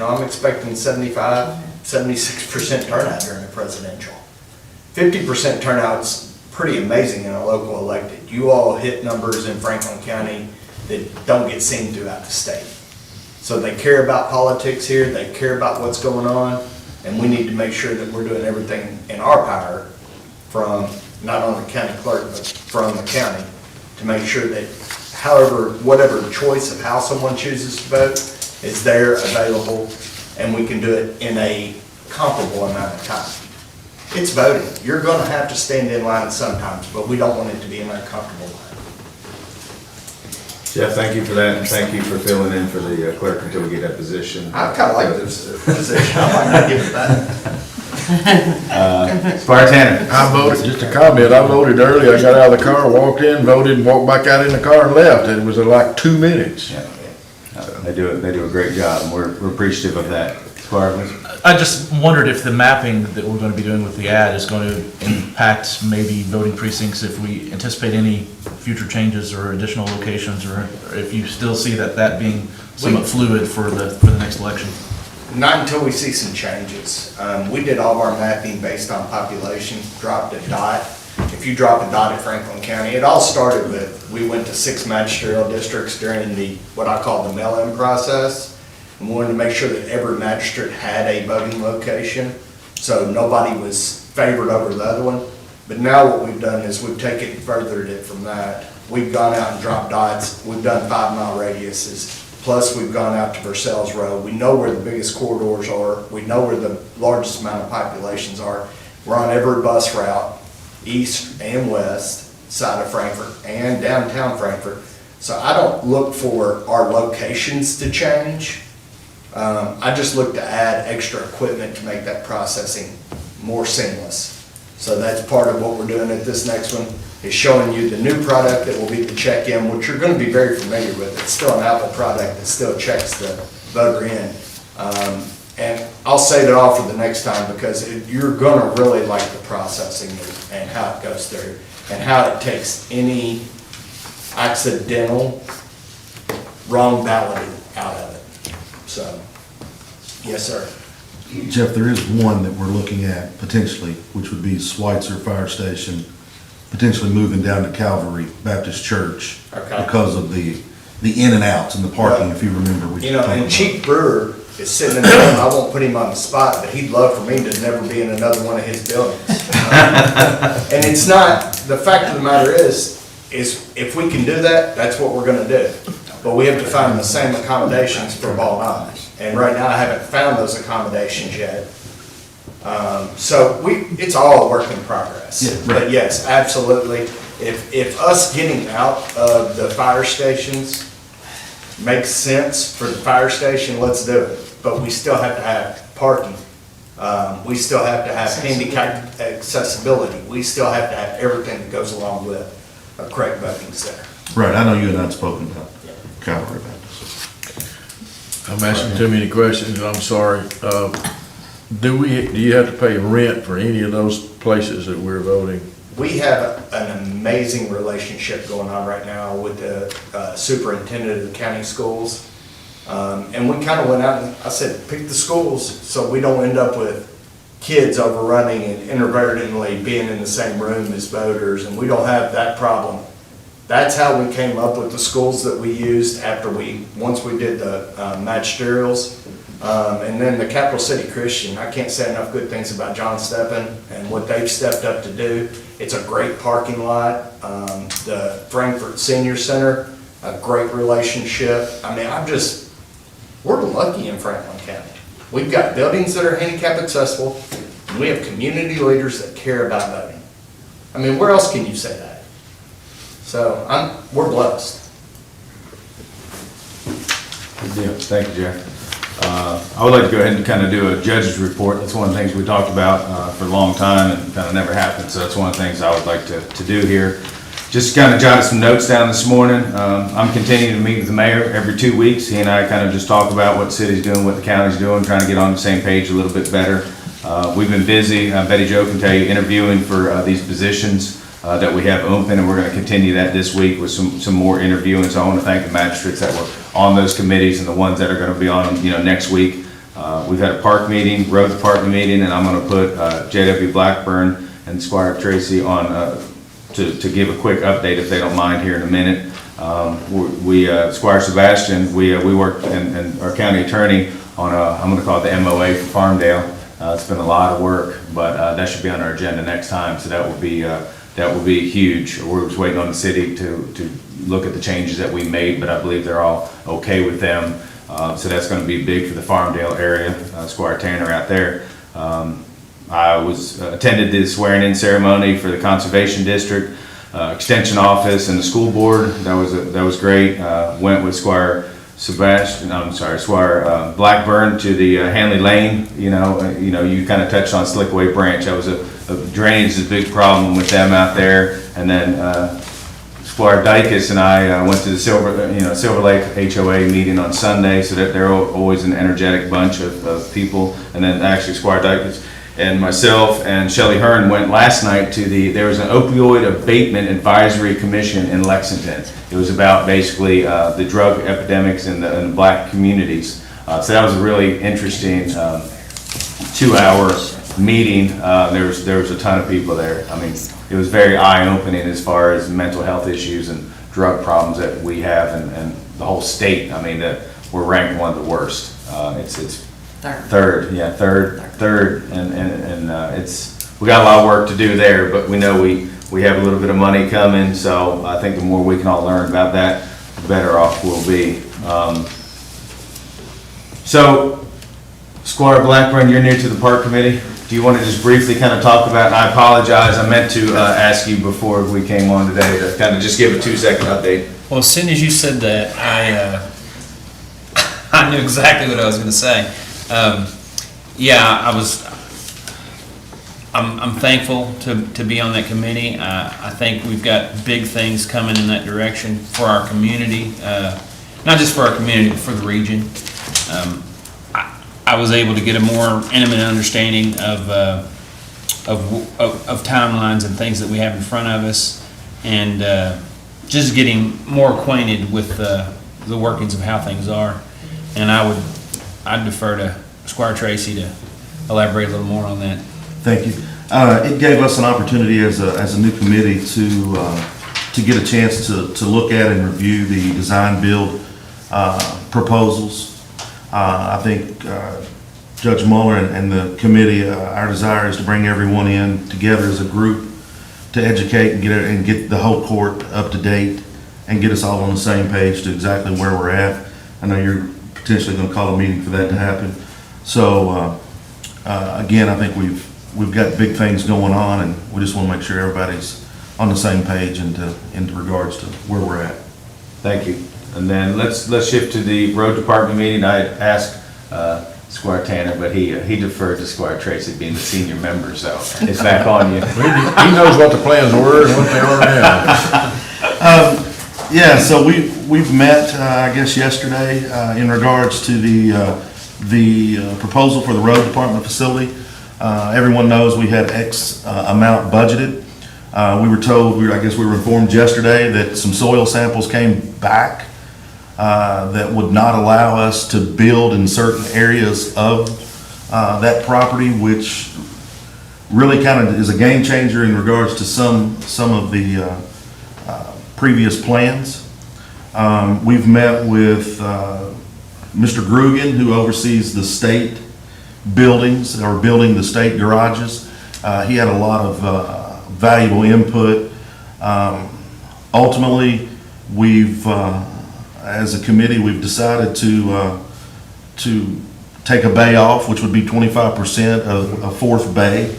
I'm expecting 76% turnout during the presidential. 50% turnout's pretty amazing in a local elected. You all hit numbers in Franklin County that don't get seen throughout the state. So they care about politics here, they care about what's going on. And we need to make sure that we're doing everything in our power from, not only the county clerk, but from the county, to make sure that whatever choice of how someone chooses to vote is there, available, and we can do it in a comparable amount of time. It's voting. You're gonna have to stand in line sometimes, but we don't want it to be an uncomfortable line. Jeff, thank you for that, and thank you for filling in for the clerk until we get that position. I kinda like this position. I might not give it that. Squire Tanner. I voted, just a comment, I voted early, I got out of the car, walked in, voted, and walked back out in the car and left. It was like 2 minutes. Yeah. They do a great job, and we're appreciative of that. Squire, please. I just wondered if the mapping that we're going to be doing with the ad is going to impact maybe voting precincts, if we anticipate any future changes or additional locations, or if you still see that being somewhat fluid for the next election. Not until we see some changes. We did all of our mapping based on population, dropped a dot. If you drop a dot at Franklin County, it all started with, we went to 6 magisterial districts during what I call the mail-in process. And we wanted to make sure that every magistrate had a voting location, so nobody was favored over the other one. But now what we've done is we've taken furthered it from that. We've gone out and dropped dots. We've done 5-mile radiuses. Plus, we've gone out to Versailles Road. We know where the biggest corridors are. We know where the largest amount of populations are. We're on every bus route, east and west side of Frankfort and downtown Frankfort. So I don't look for our locations to change. I just look to add extra equipment to make that processing more seamless. So that's part of what we're doing at this next one, is showing you the new product that will be the check-in, which you're going to be very familiar with. It's still an Apple product that still checks the voter in. And I'll save it all for the next time, because you're going to really like the processing and how it goes through and how it takes any accidental wrong balloting out of it. So, yes, sir. Jeff, there is one that we're looking at potentially, which would be Schweitzer Fire Station, potentially moving down to Calvary Baptist Church. Okay. Because of the in and outs and the parking, if you remember. And Chief Brewer is sitting in there, I won't put him on the spot, but he'd love for me to never be in another one of his buildings. And it's not, the fact of the matter is if we can do that, that's what we're gonna do. But we have to find the same accommodations for Ball 9. And right now, I haven't found those accommodations yet. So it's all a work in progress. Yeah, right. But yes, absolutely. If us getting out of the fire stations makes sense for the fire station, let's do it. But we still have to have parking. We still have to have handicap accessibility. We still have to have everything that goes along with a correct voting center. Right, I know you and I have spoken about Calvary Baptist. I'm asking too many questions, I'm sorry. Do you have to pay rent for any of those places that we're voting? We have an amazing relationship going on right now with the superintendent of the county schools. And we kind of went out and I said, pick the schools so we don't end up with kids overrunning and inadvertently being in the same room as voters, and we don't have that problem. That's how we came up with the schools that we used once we did the magisterials. And then the Capital City Christian, I can't say enough good things about John Steppen and what they've stepped up to do. It's a great parking lot. The Frankfort Senior Center, a great relationship. I mean, we're lucky in Franklin County. We've got buildings that are handicap accessible, and we have community leaders that care about voting. I mean, where else can you say that? So we're blessed. Good deal. Thank you, Jeff. I would like to go ahead and kind of do a judge's report. That's one of the things we talked about for a long time and kind of never happened. So that's one of the things I would like to do here. Just kind of jotted some notes down this morning. I'm continuing to meet with the mayor every 2 weeks. He and I kind of just talk about what the city's doing, what the county's doing, trying to get on the same page a little bit better. We've been busy. Betty Jo can tell you, interviewing for these positions that we have open, and we're going to continue that this week with some more interviewing. So I want to thank the magistrates that were on those committees and the ones that are going to be on them, next week. We've had a park meeting, road department meeting, and I'm going to put J.W. Blackburn and Squire Tracy on to give a quick update, if they don't mind, here in a minute. Squire Sebastian, we worked, and our county attorney on I'm going to call it the MOA for Farmdale. It's been a lot of work, but that should be on our agenda next time, so that will be huge. We're just waiting on the city to look at the changes that we made, but I believe they're all okay with them. So that's going to be big for the Farmdale area, Squire Tanner out there. I attended the swearing-in ceremony for the Conservation District, Extension Office, and the school board. That was great. Went with Squire Blackburn to the Hanley Lane. You kind of touched on Slickaway Branch. That was a drainage is a big problem with them out there. And then Squire Dykus and I went to the Silver Lake HOA meeting on Sunday, so that they're always an energetic bunch of people. And then actually Squire Dykus and myself and Shelley Hearn went last night to there was an opioid abatement advisory commission in Lexington. It was about basically the drug epidemics in the black communities. So that was a really interesting 2-hour meeting. There was a ton of people there. I mean, it was very eye-opening as far as mental health issues and drug problems that we have and the whole state. I mean, that we're ranked one of the worst. It's third, and we got a lot of work to do there, but we know we have a little bit of money coming, so I think the more we can all learn about that, the better off we'll be. So, Squire Blackburn, you're new to the park committee. Do you want to just briefly kind of talk about, and I apologize, I meant to ask you before we came on today to kind of just give a 2-second update. Well, as soon as you said that, I knew exactly what I was going to say. I'm thankful to be on that committee. I think we've got big things coming in that direction for our community, not just for our community, but for the region. I was able to get a more intimate understanding of timelines and things that we have in front of us, and just getting more acquainted with the workings of how things are. And I'd defer to Squire Tracy to elaborate a little more on that. Thank you. It gave us an opportunity as a new committee to get a chance to look at and review the design build proposals. I think Judge Mueller and the committee, our desire is to bring everyone in together as a group to educate and get the whole court up to date and get us all on the same page to exactly where we're at. I know you're potentially going to call a meeting for that to happen. So again, I think we've got big things going on, and we just want to make sure everybody's on the same page in regards to where we're at. Thank you. And then let's shift to the road department meeting. I asked Squire Tanner, but he deferred to Squire Tracy being the senior member, so it's back on you. He knows what the plans were and what they are now. Yeah, so we've met, I guess yesterday, in regards to the proposal for the road department facility. Everyone knows we had X amount budgeted. We were told, I guess we were informed yesterday that some soil samples came back that would not allow us to build in certain areas of that property, which really kind of is a game changer in regards to some of the previous plans. We've met with Mr. Grugan, who oversees the state buildings, or building the state garages. He had a lot of valuable input. Ultimately, we've, as a committee, we've decided to take a bay off, which would be 25% of a fourth bay.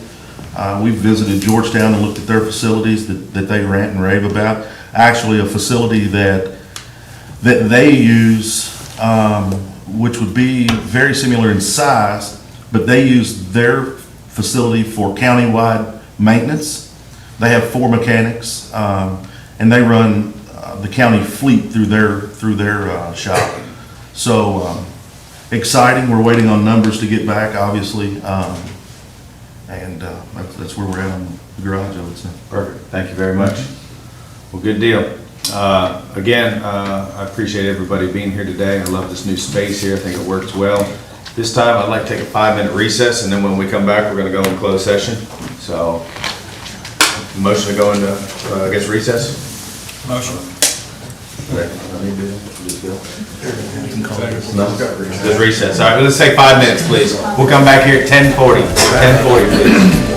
We've visited Georgetown and looked at their facilities that they rant and rave about. Actually, a facility that they use, which would be very similar in size, but they use their facility for countywide maintenance. They have 4 mechanics, and they run the county fleet through their shop. So exciting. We're waiting on numbers to get back, obviously, and that's where we're at on the garage, I would say. Perfect. Thank you very much. Well, good deal. Again, I appreciate everybody being here today. I love this new space here. I think it works well. This time, I'd like to take a 5-minute recess, and then when we come back, we're going to go in closed session. So, motion to go into, I guess, recess? Motion. Just recess. All right, let's take 5 minutes, please. We'll come back here at 10:40. 10:40, please.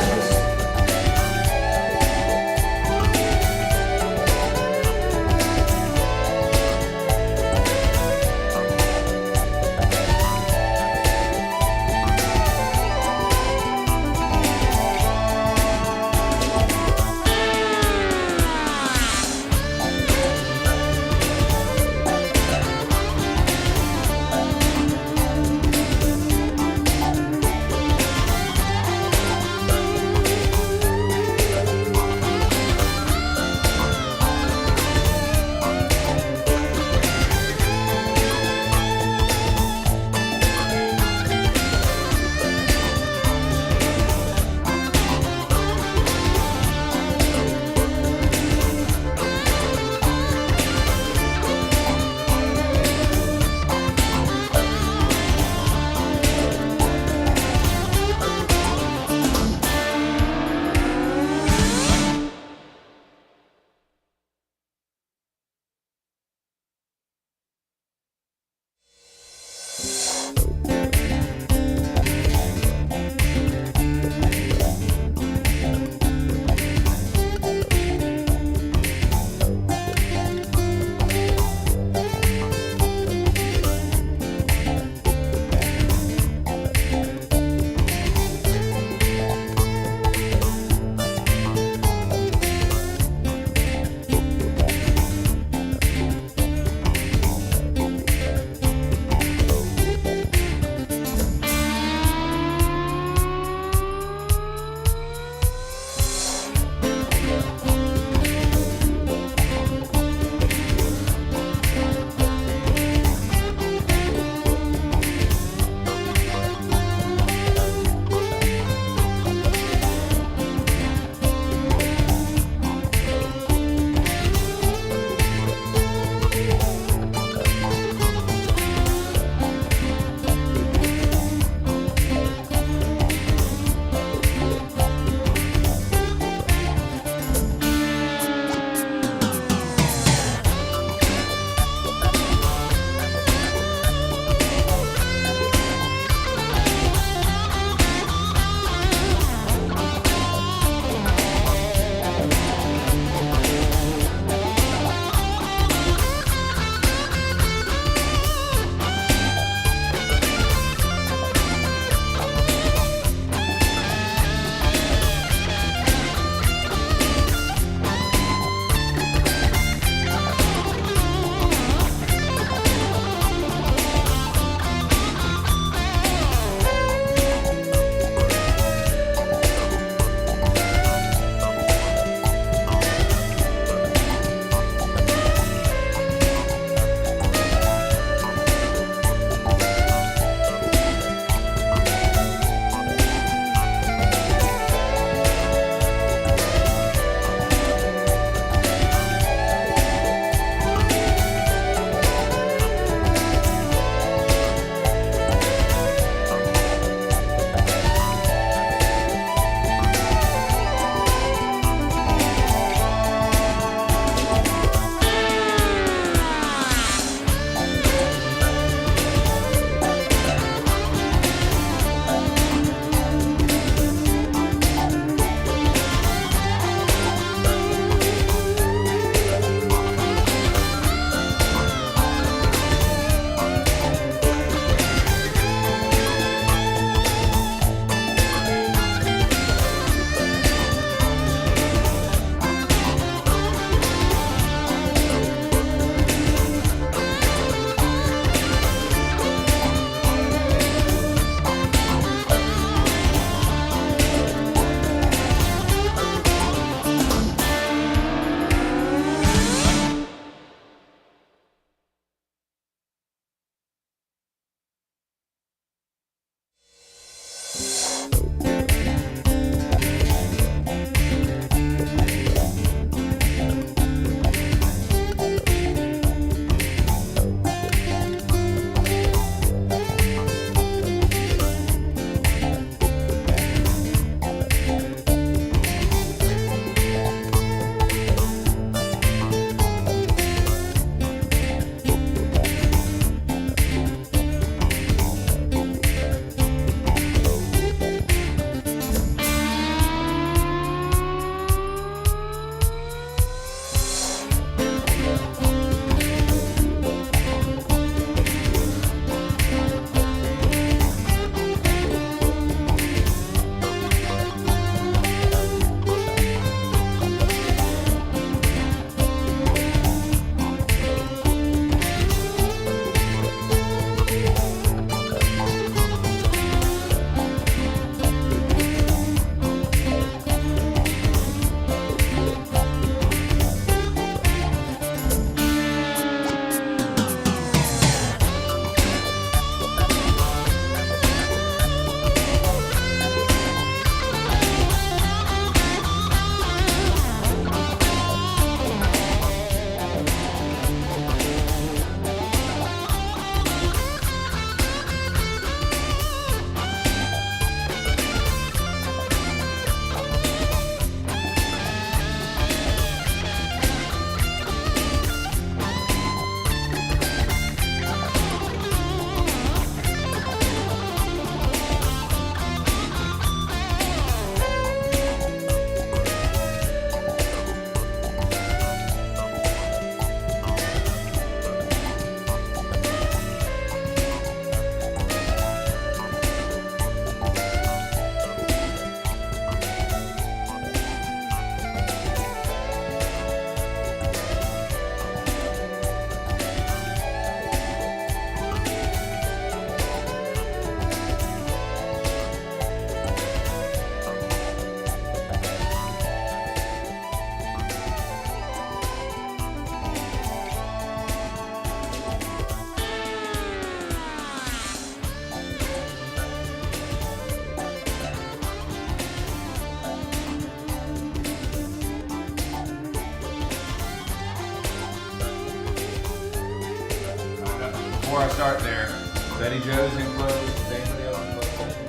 before I start there, Betty Jo's in closed, is anybody else in closed session?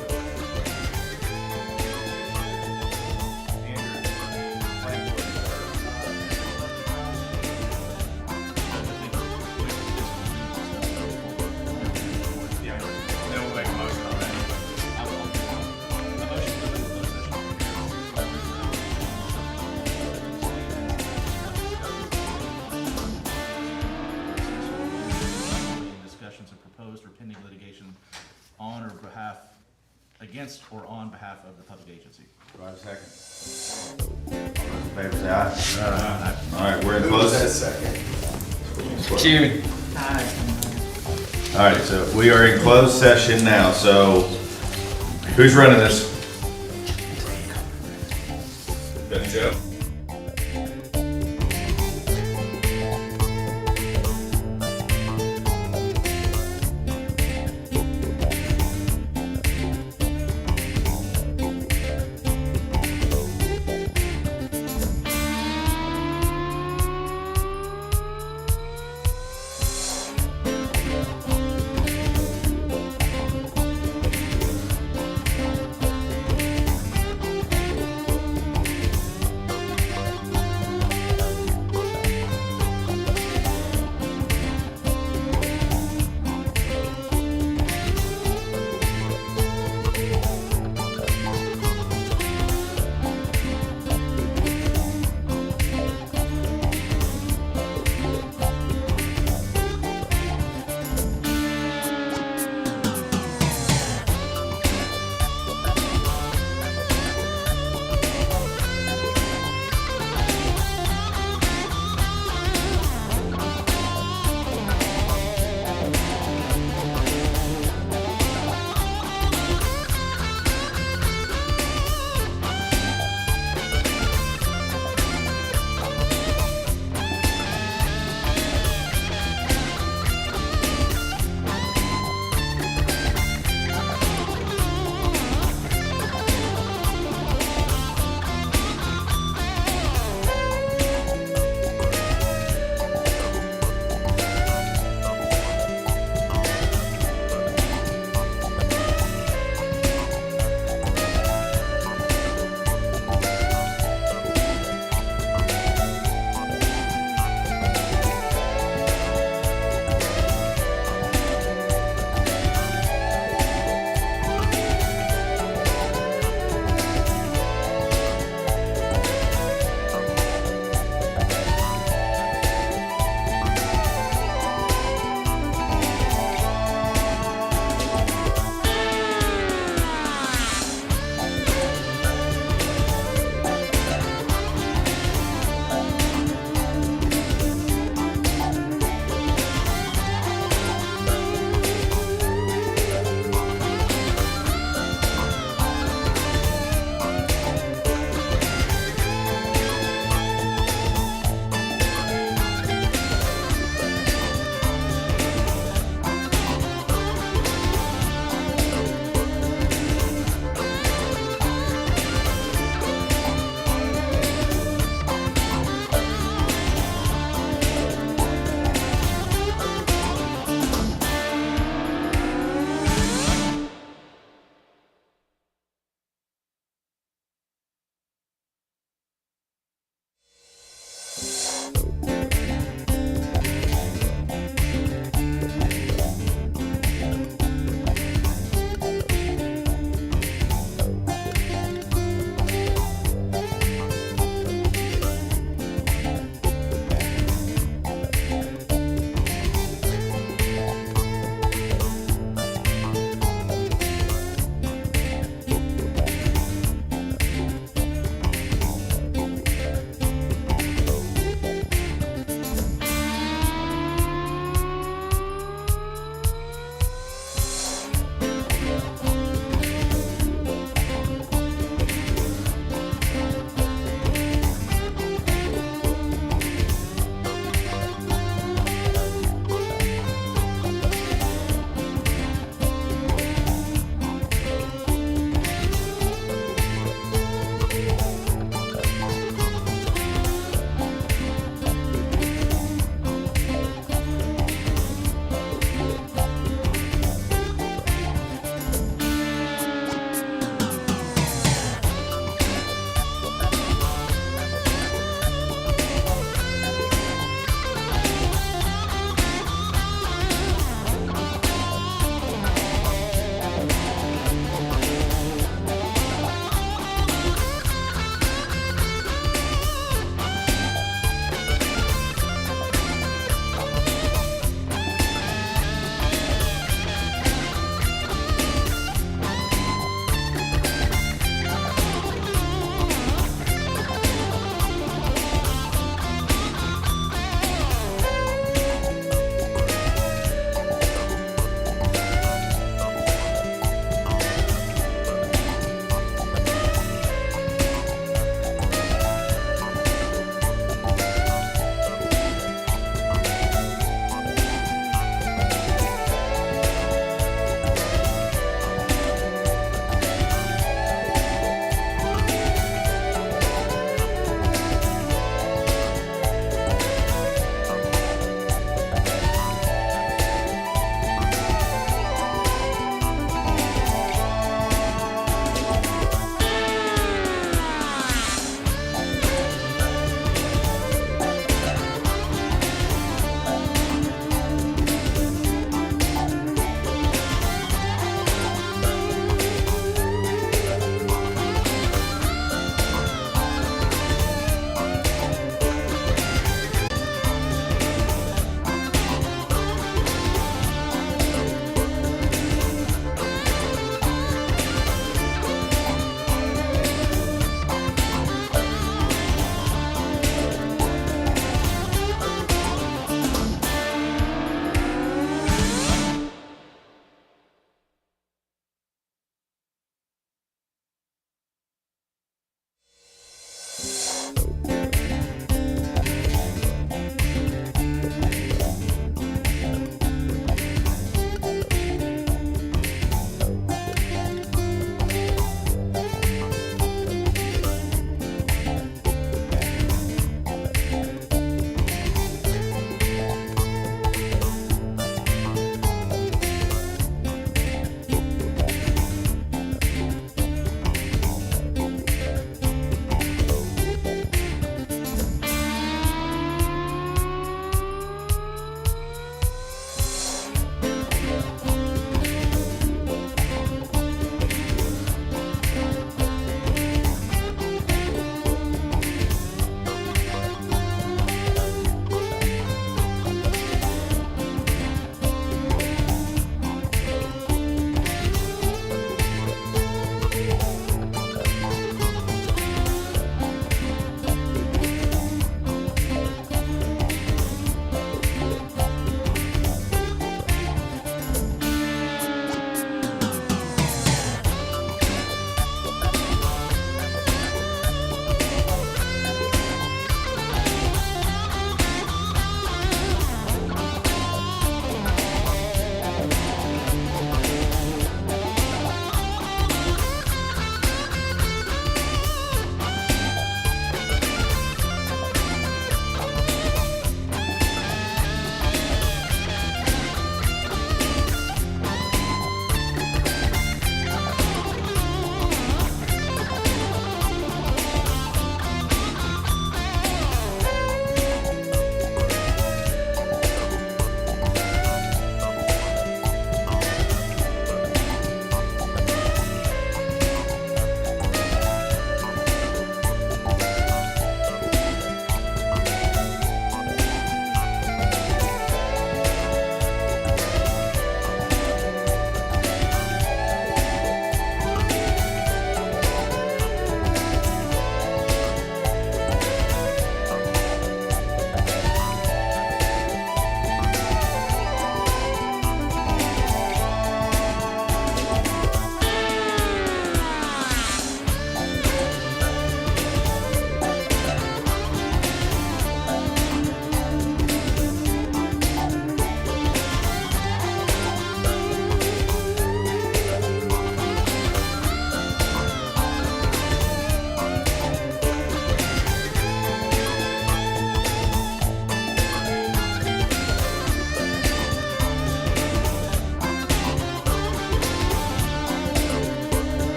Andrew, planning board. Yeah, then we'll make a motion on that. A motion to move closed session. Discussions of proposed or pending litigation on or behalf, against or on behalf of the public agency. Do I have a second? All those in favor say aye. All right, we're in closed. Jude. All right, so we are in closed session now, so who's running this? Betty Jo?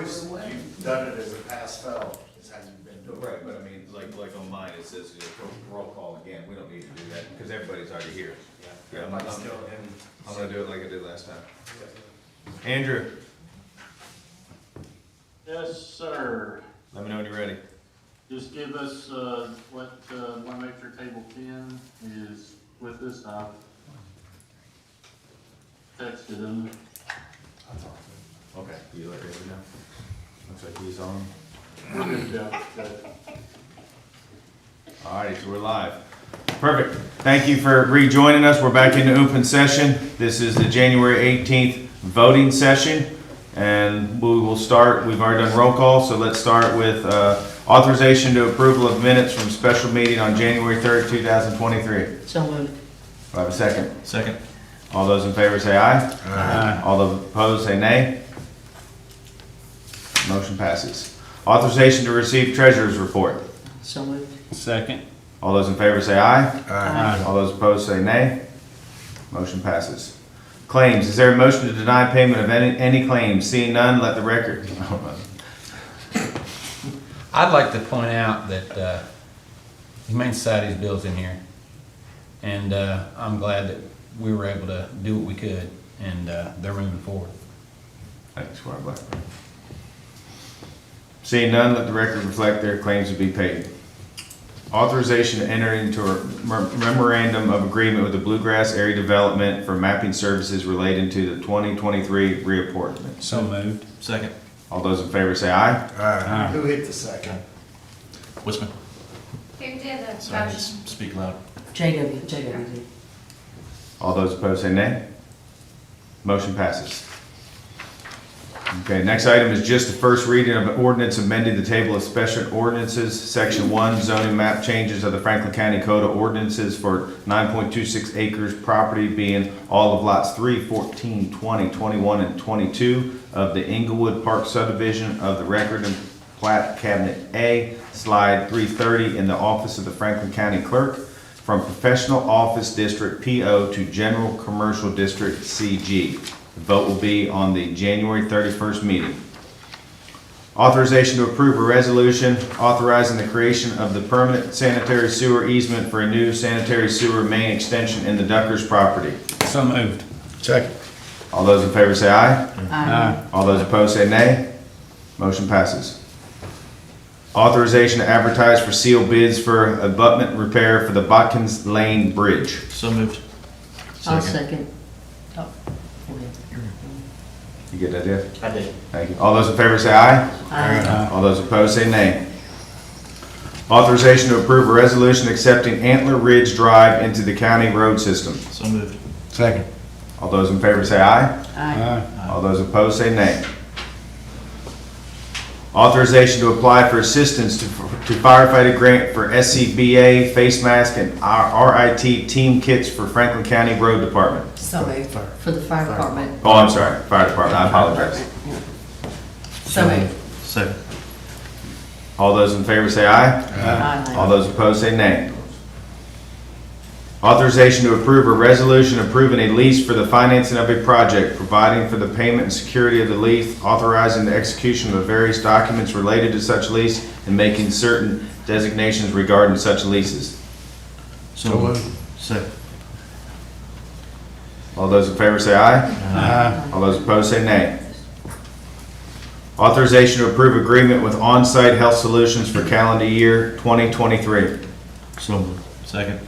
always, you've done it as a pass-fail, is how you've been doing it. Right, but I mean, like on mine, it says, roll call again, we don't need to do that, because everybody's already here. Yeah, I'm gonna do it like I did last time. Andrew, Yes, sir. let me know when you're ready. Just give us, want to make sure table 10 is with us. I've texted him. Okay, you let David know? Looks like he's on. Alrighty, so we're live. Perfect. Thank you for rejoining us. We're back into open session. This is the January 18th voting session. And we will start, we've already done roll call, so let's start with authorization to approval of minutes from special meeting on January 3rd, 2023. So moved. Do I have a second? Second. All those in favor say aye. Aye. All those opposed say nay. Motion passes. Authorization to receive treasurer's report. So moved. Second. All those in favor say aye. Aye. All those opposed say nay. Motion passes. Claims. Is there a motion to deny payment of any claims? Seeing none, let the record. I'd like to point out that Humane Society's bill's in here, and I'm glad that we were able to do what we could, and they're moving forward. Thanks, Squire Blackburn. Seeing none, let the record reflect their claims to be paid. Authorization to enter into a memorandum of agreement with the Bluegrass Area Development for mapping services relating to the 2023 reapportment. So moved. Second. All those in favor say aye. Aye. Who hit the second? Wisman. Who did the Sorry, motion? speak loud. JW. All those opposed say nay. Motion passes. Okay, next item is just the first reading of an ordinance amending the table of special ordinances, section 1, zoning map changes of the Franklin County Code of Ordinances for 9.26 acres property being all of lots 3, 14, 20, 21, and 22 of the Inglewood Park subdivision of the record and plat cabinet A, slide 330 in the office of the Franklin County Clerk from professional office district PO to general commercial district CG. The vote will be on the January 31st meeting. Authorization to approve a resolution authorizing the creation of the permanent sanitary sewer easement for a new sanitary sewer main extension in the Duckers property. So moved. Second. All those in favor say aye. Aye. All those opposed say nay. Motion passes. Authorization to advertise for sealed bids for abutment repair for the Botkins Lane Bridge. So moved. I'll second. Oh, okay. You get that, Jeff? I did. Thank you. All those in favor say aye. Aye. All those opposed say nay. Authorization to approve a resolution accepting Antler Ridge Drive into the county road system. So moved. Second. All those in favor say aye. Aye. All those opposed say nay. Authorization to apply for assistance to firefighter grant for SCBA face mask and RIT team kits for Franklin County Road Department. So moved. For the fire department. Oh, I'm sorry, fire department, I apologize. So moved. Second. All those in favor say aye. Aye. All those opposed say nay. Authorization to approve a resolution approving a lease for the financing of a project, providing for the payment and security of the lease, authorizing the execution of various documents related to such lease, and making certain designations regarding such leases. So moved. Second. All those in favor say aye. Aye. All those opposed say nay. Authorization to approve agreement with On-Site Health Solutions for calendar year 2023. So moved. Second.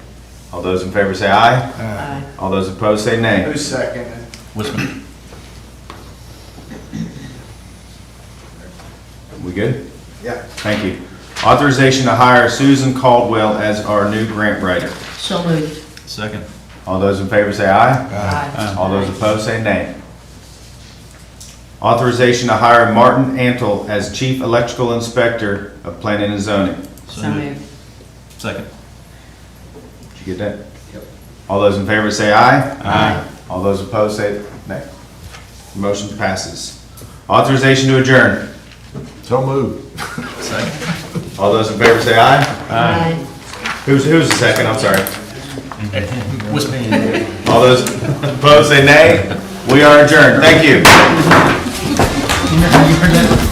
All those in favor say aye. Aye. All those opposed say nay. Who's second? Wisman. We good? Yeah. Thank you. Authorization to hire Susan Caldwell as our new grant writer. So moved. Second. All those in favor say aye. Aye. All those opposed say nay. Authorization to hire Martin Antle as Chief Electrical Inspector of Planning and Zoning. So moved. Second. Did you get that? Yep. All those in favor say aye. Aye. All those opposed say nay. Motion passes. Authorization to adjourn. So moved. Second. All those in favor say aye. Aye. Who's the second? I'm sorry. Wisman. All those opposed say nay. We are adjourned. Thank you. You heard that?